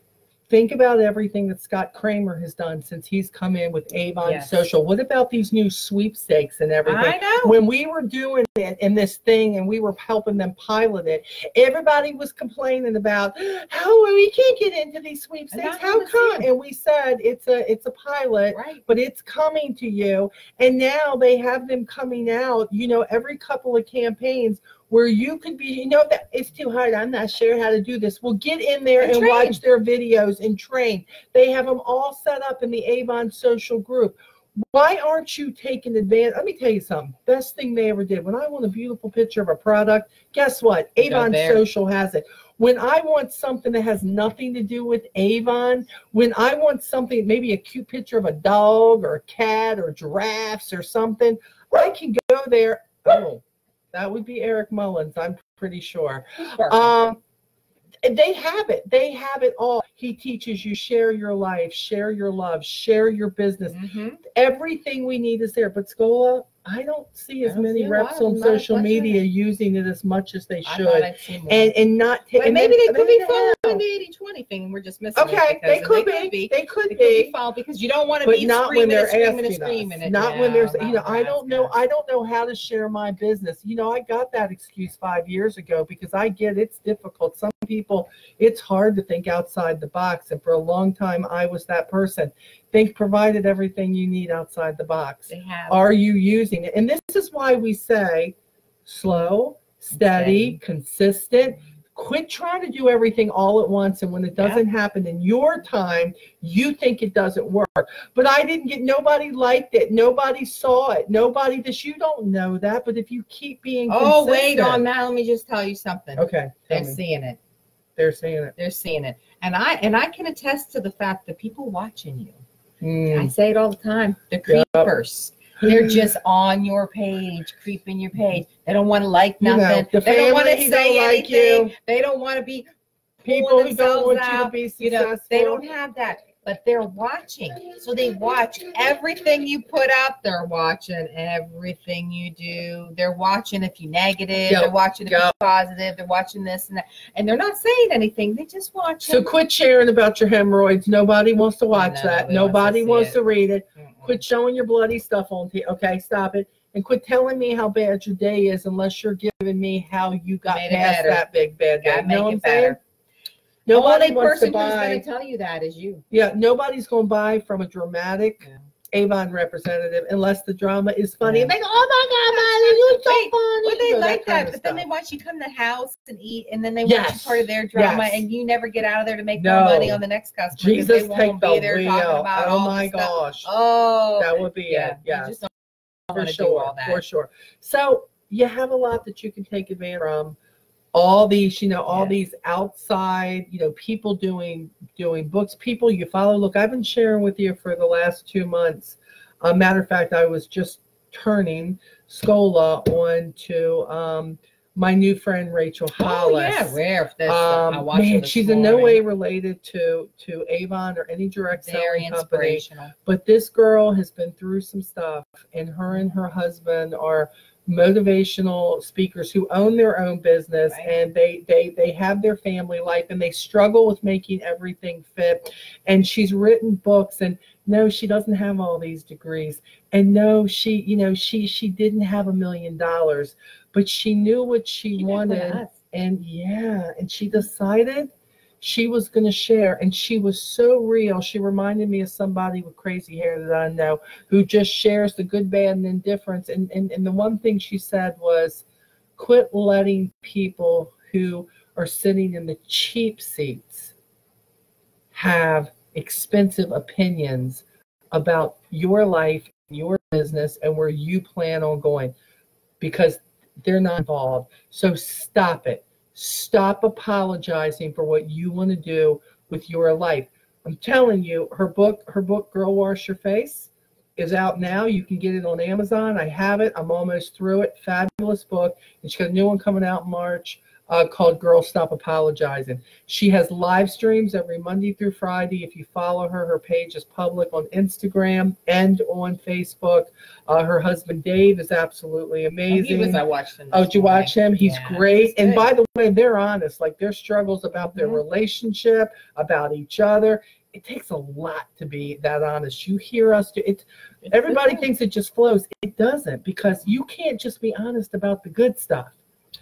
Think about everything that Scott Kramer has done since he's come in with Avon Social. What about these new sweepstakes and everything? I know. When we were doing it in this thing and we were helping them pilot it, everybody was complaining about, we can't get into these sweepstakes. How come? And we said it's a pilot, but it's coming to you. And now they have them coming out, every couple of campaigns, where you could be, that it's too hard. I'm not sure how to do this. Well, get in there and watch their videos and train. They have them all set up in the Avon Social group. Why aren't you taking advantage? Let me tell you something. Best thing they ever did. When I want a beautiful picture of a product, guess what? Avon Social has it. When I want something that has nothing to do with Avon, when I want something, maybe a cute picture of a dog or a cat or giraffes or something, I can go there. That would be Eric Mullins, I'm pretty sure. They have it. They have it all. He teaches you share your life, share your love, share your business. Everything we need is there. But Scola, I don't see as many reps on social media using it as much as they should. And not taking. Maybe they could be following the 80-20 thing, and we're just missing it. They could be. They could be. Because you don't want to be screaming and screaming. Not when there's, I don't know how to share my business. I got that excuse 5 years ago because I get it's difficult. Some people, it's hard to think outside the box. And for a long time, I was that person. They've provided everything you need outside the box. They have. Are you using it? And this is why we say slow, steady, consistent. Quit trying to do everything all at once. And when it doesn't happen in your time, you think it doesn't work. But I didn't get, nobody liked it. Nobody saw it. Nobody, you don't know that. But if you keep being consistent. Wait on that. Let me just tell you something. Okay. They're seeing it. They're seeing it. They're seeing it. And I can attest to the fact that people watching you. I say it all the time. The creepers. They're just on your page, creeping your page. They don't want to like nothing. The they don't want to say anything. Like they don't want to be people who don't want you to be successful. They don't have that. But they're watching. So they watch everything you put out. They're watching everything you do. They're watching if you're negative. They're watching if you're positive. They're watching this and that. And they're not saying anything. They just watch. So quit sharing about your hemorrhoids. Nobody wants to watch that. Nobody wants to read it. Quit showing your bloody stuff on TV. Okay, stop it. And quit telling me how bad your day is unless you're giving me how you got past that big bad day. You know what I'm saying? Nobody the only wants to person who's buy. going to tell you that is you. Yeah, nobody's going to buy from a dramatic Avon representative unless the drama is funny. And they go, "Oh my God, Molly, you're so funny." Well, they like that, but stuff. then they want you to come to the house and eat, and then they want you part of their drama, and you never get out of there to make more money on the next customer. Jesus, they take the there wheel. About oh my gosh. Oh, that would be it. Yeah, you just don't want to do all that. For sure. So you have a lot that you can take advantage from. All these, all these outside, people doing books, people you follow. Look, I've been sharing with you for the last 2 months. Matter of fact, I was just turning Scola on to my new friend Rachel Hollis. Oh yeah, rare. Man, she's in no way related to Avon or any direct selling company. But this girl has been through some stuff, and her husband are motivational speakers who own their own business, and they have their family life, and they struggle with making everything fit. And she's written books, and no, she doesn't have all these degrees, and no, she didn't have $1 million, but she knew what she wanted, and she decided she was going to share, and she was so real. She reminded me of somebody with crazy hair that I know who just shares the good, bad, and indifference. And the one thing she said was, quit letting people who are sitting in the cheap seats have expensive opinions about your life, your business, and where you plan on going, because they're not involved. So stop it. Stop apologizing for what you want to do with your life. I'm telling you, her book, Girl Wash Your Face, is out now. You can get it on Amazon. I have it. I'm almost through it. Fabulous book. And she got a new one coming out in March called Girl Stop Apologizing. She has live streams every Monday through Friday. If you follow her, her page is public on Instagram and on Facebook. Her husband, Dave, is absolutely amazing. I watched him. Oh, did you watch him? He's great. And by the way, they're honest. Like, their struggles about their relationship, about each other. It takes a lot to be that honest. You hear us do it. Everybody thinks it just flows. It doesn't, because you can't just be honest about the good stuff.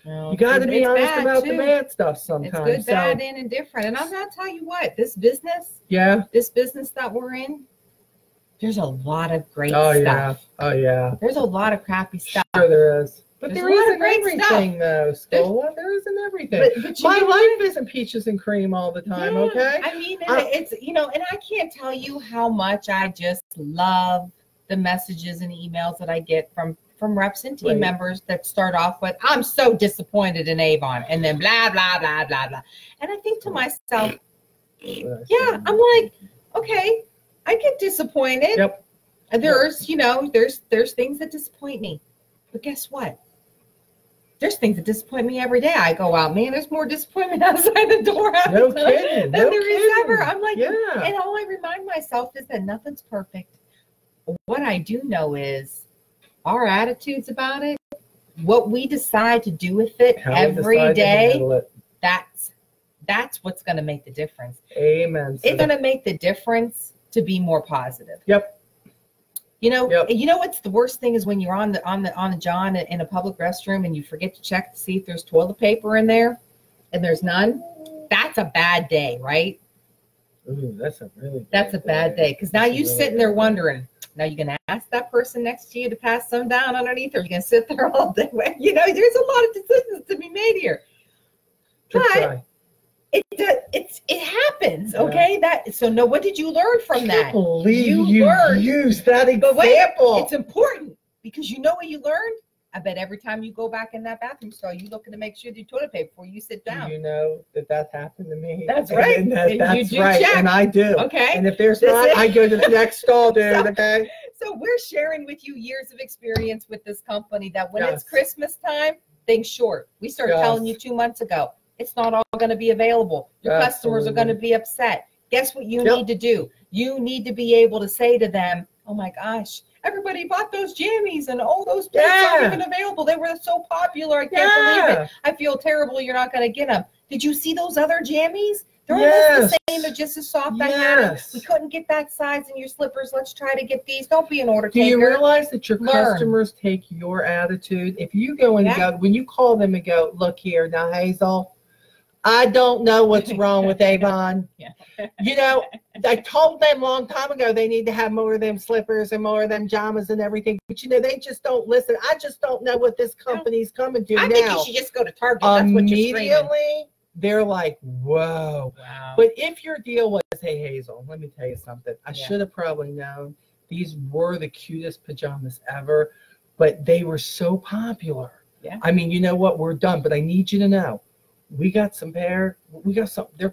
Well, you got to be honest about the bad stuff sometimes. It's good, bad, and indifferent. And I'm going to tell you what, this business that we're in, there's a lot of great stuff. Oh, yeah. There's a lot of crappy stuff. Sure there is. But there isn't everything, though, Scola. There isn't everything. But my life isn't peaches and cream all the time, okay? I mean, it's, and I can't tell you how much I just love the messages and emails that I get from reps and team members that start off with, "I'm so disappointed in Avon," and then blah, blah, blah, blah, blah. And I think to myself, I'm like, okay, I get disappointed. Yep. There's things that disappoint me. But guess what? There's things that disappoint me every day. I go out, man, there's more disappointment outside the door than there is ever. I'm like, and all I remind myself is that nothing's perfect. What I do know is our attitudes about it, what we decide to do with it every day, that's what's going to make the difference. Amen. It's going to make the difference to be more positive. Yep. You know what's the worst thing is when you're on the John in a public restroom and you forget to check to see if there's toilet paper in there, and there's none. That's a bad day, right? Ooh, that's a bad day, because now you're sitting there wondering. Now you're going to ask that person next to you to pass some down underneath, or you're going to sit there all day. There's a lot of decisions to be made here. But it happens, okay? So what did you learn from that? I can't believe you used that example. But wait, it's important, because you know what you learned? I bet every time you go back in that bathroom stall, you're looking to make sure you toilet paper before you sit down. You know that happened to me. That's right. That's right. Check. And I do. Okay. And if there's not, I go to the next stall, dude. Okay. So we're sharing with you years of experience with this company that when it's Christmas time, things short. We started telling you 2 months ago, it's not all going to be available. Your customers are going to be upset. Guess what you need to do? You need to be able to say to them, "Oh my gosh, everybody bought those jammies, and those plates aren't even available. They were so popular. I can't believe it. I feel terrible you're not going to get them. Did you see those other jammies? They're almost the same. They're just as soft. We couldn't get that size in your slippers. Let's try to get these. Don't be an order taker." Do you realize that your customers take your attitude? If you go and go, when you call them and go, "Look here, now Hazel, I don't know what's wrong with Avon. Yeah. You know, I told them a long time ago they need to have more of them slippers and more of them pajamas and everything. But, you know, they just don't listen. I just don't know what this company's coming to now. I think you should just go to Target. That's what you're screaming. Immediately, they're like, whoa. Wow. But if your deal was, hey, Hazel, let me tell you something. I should have probably known these were the cutest pajamas ever, but they were so popular. Yeah. I mean, you know what? We're done, but I need you to know. We got some, they're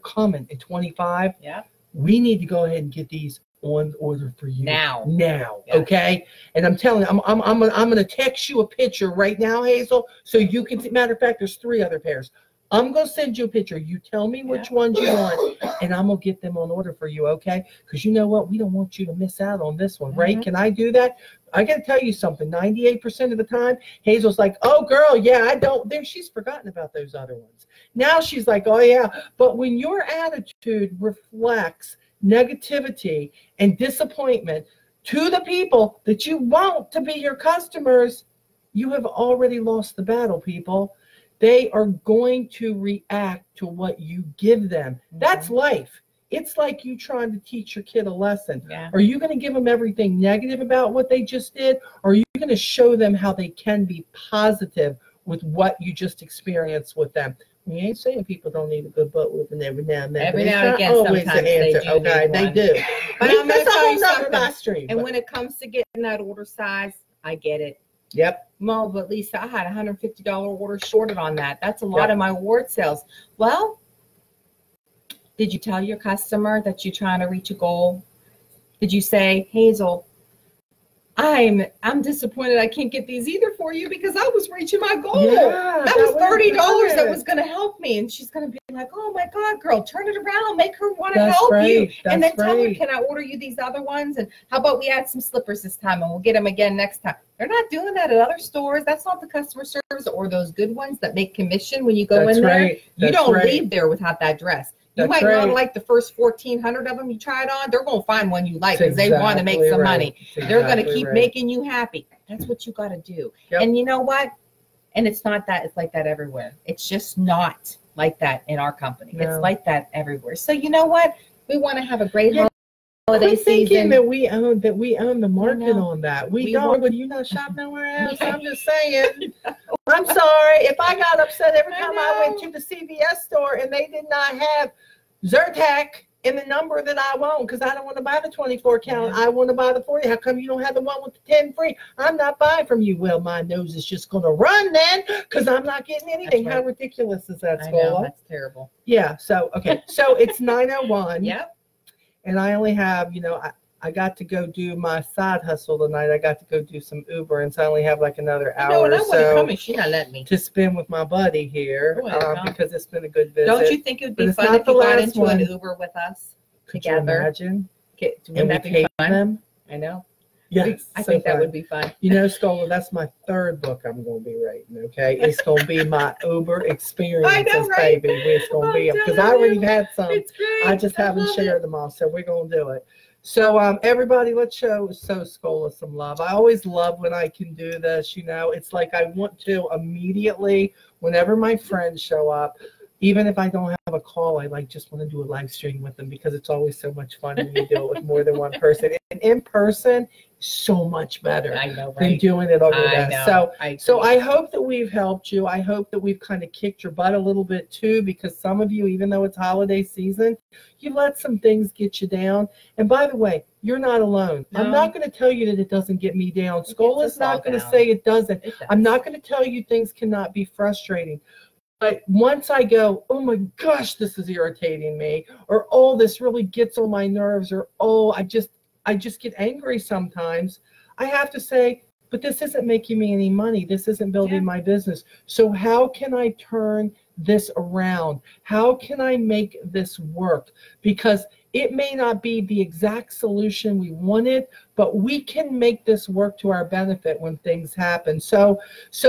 coming in 25. Yeah. We need to go ahead and get these on order for you now. Yeah. Okay. And I'm telling you, I'm going to text you a picture right now, Hazel, so you can see. Matter of fact, there's 3 other pairs. I'm going to send you a picture. You tell me which ones you want, and I'm going to get them on order for you, okay? Because you know what? We don't want you to miss out on this one, right? Can I do that? I got to tell you something. 98% of the time, Hazel's like, oh, girl, yeah, I don't. There, she's forgotten about those other ones. Now she's like, oh, yeah. But when your attitude reflects negativity and disappointment to the people that you want to be your customers, you have already lost the battle, people. They are going to react to what you give them. That's life. It's like you trying to teach your kid a lesson. Yeah. Are you going to give them everything negative about what they just did? Or are you going to show them how they can be positive with what you just experienced with them? We ain't saying people don't need a good butt whipping every now and then. Every now and again, sometimes they do. Okay, they do. But I'm going to tell you something. And when it comes to getting that order size, I get it. Yep. Well, but Lisa, I had $150 order shorted on that. That's a lot of my award sales. Well, did you tell your customer that you're trying to reach a goal? Did you say, Hazel, I'm disappointed I can't get these either for you because I was reaching my goal. Yeah, that was $30 that was going to help me. And she's going to be like, oh my God, girl, turn it around. Make her want to help you. And then tell her, can I order you these other ones? And how about we add some slippers this time and we'll get them again next time. They're not doing that at other stores. That's not the customer service or those good ones that make commission when you go in there. You don't leave there without that dress. You might not like the first 1,400 of them you tried on. They're going to find one you like because they want to make some money. They're going to keep making you happy. That's what you got to do. Yep. And you know what? And it's not that. It's like that everywhere. It's just not like that in our company. No. It's like that everywhere. So you know what? We want to have a great holiday season. Thinking that we own the market on that. We don't. But you not shop nowhere else. I'm just saying. I'm sorry if I got upset every time I went to the CVS store and they did not have Zyrtec in the number that I want because I don't want to buy the 24 count. I want to buy the 40. How come you don't have the one with the 10 free? I'm not buying from you. Well, my nose is just going to run then because I'm not getting anything. How ridiculous is that, Scola? I know, that's terrible. Yeah. So, okay. So it's 9:01. Yep. And I only have, I got to go do my side hustle tonight. I got to go do some Uber, and so I only have like another hour or so she not let me to spend with my buddy here because it's been a good visit. Don't you think it would be fun if you got into an Uber with us together? Could you imagine? Wouldn't that be fun? Them? I know. Yes, I think that would be fun. Scola, that's my 3rd book I'm going to be writing, okay? It's going to be my Uber experiences, baby. It's going to be, because I already had some. It's great. I just haven't shared them all, so we're going to do it. So everybody, let's show Scola some love. I always love when I can do this, It's like I want to immediately, whenever my friends show up, even if I don't have a call, I just want to do a live stream with them because it's always so much fun when you do it with more than one person. And in person, so much better than doing it over there. So I hope that we've helped you. I hope that we've kind of kicked your butt a little bit too, because some of you, even though it's holiday season, you let some things get you down. And by the way, you're not alone. No. I'm not going to tell you that it doesn't get me down. Scola's not going to say it doesn't. I'm not going to tell you things cannot be frustrating. But once I go, oh my gosh, this is irritating me, or oh, this really gets on my nerves, or oh, I just get angry sometimes, I have to say, but this isn't making me any money. This isn't building my business. So how can I turn this around? How can I make this work? Because it may not be the exact solution we wanted, but we can make this work to our benefit when things happen. So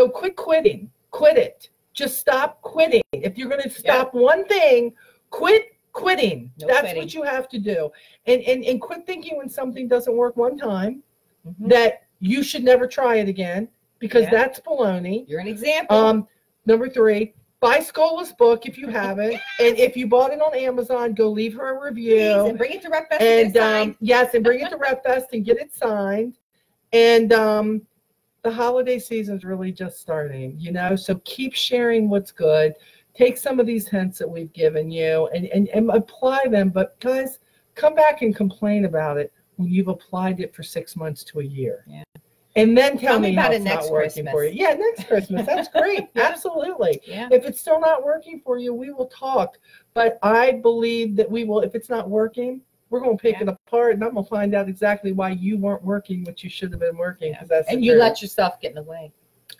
quit quitting. Quit it. Just stop quitting. If you're going to stop one thing, quit quitting. That's what you have to do. And quit thinking when something doesn't work one time that you should never try it again, because that's baloney. You're an example. Number 3, buy Scola's book if you haven't. And if you bought it on Amazon, go leave her a review. Please, and bring it to RepFest and get it signed. Yes, and bring it to RepFest and get it signed. And the holiday season's really just starting, you know, so keep sharing what's good. Take some of these hints that we've given you and apply them. But guys, come back and complain about it when you've applied it for 6 months to a year. Yeah. And then tell me about how it it's next not working Christmas. for you. Yeah, next Christmas. That's great. Yeah. Absolutely. Yeah. If it's still not working for you, we will talk. But I believe that we will, if it's not working, we're going to pick it apart, and I'm going to find out exactly why you weren't working what you should have been working. Yeah. That's and you let yourself get in the way.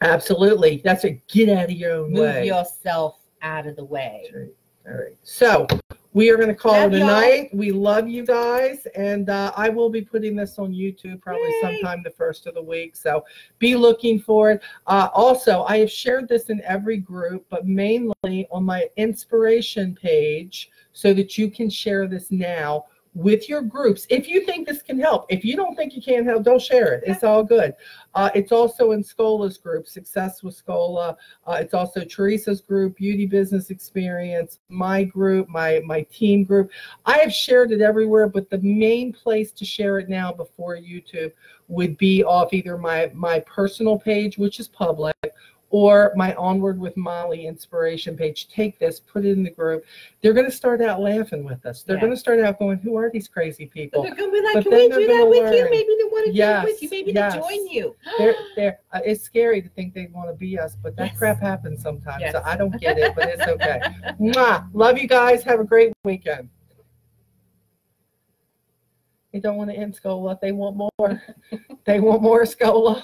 Absolutely. That's a get out of your own way. Move yourself out of the way. Right. All right. So we are going to call it a night. We love you guys. And I will be putting this on YouTube probably sometime the first of the week. So be looking for it. Also, I have shared this in every group, but mainly on my inspiration page so that you can share this now with your groups. If you think this can help. If you don't think you can help, don't share it. It's all good. It's also in Scola's group, Success with Scola. It's also Teresa's group, Beauty Business Experience, my group, my team group. I have shared it everywhere, but the main place to share it now before YouTube would be off either my personal page, which is public, or my Onward with Molly inspiration page. Take this, put it in the group. They're going to start out laughing with us. They're going to start out going, who are these crazy people? But they're going to be like, can we do that with you? Maybe they want to do it with you. Maybe they join you. It's scary to think they want to be us, but that crap happens sometimes. So I don't get it, but it's okay. Mwah. Love you guys. Have a great weekend. They don't want to end Scola. They want more. They want more Scola.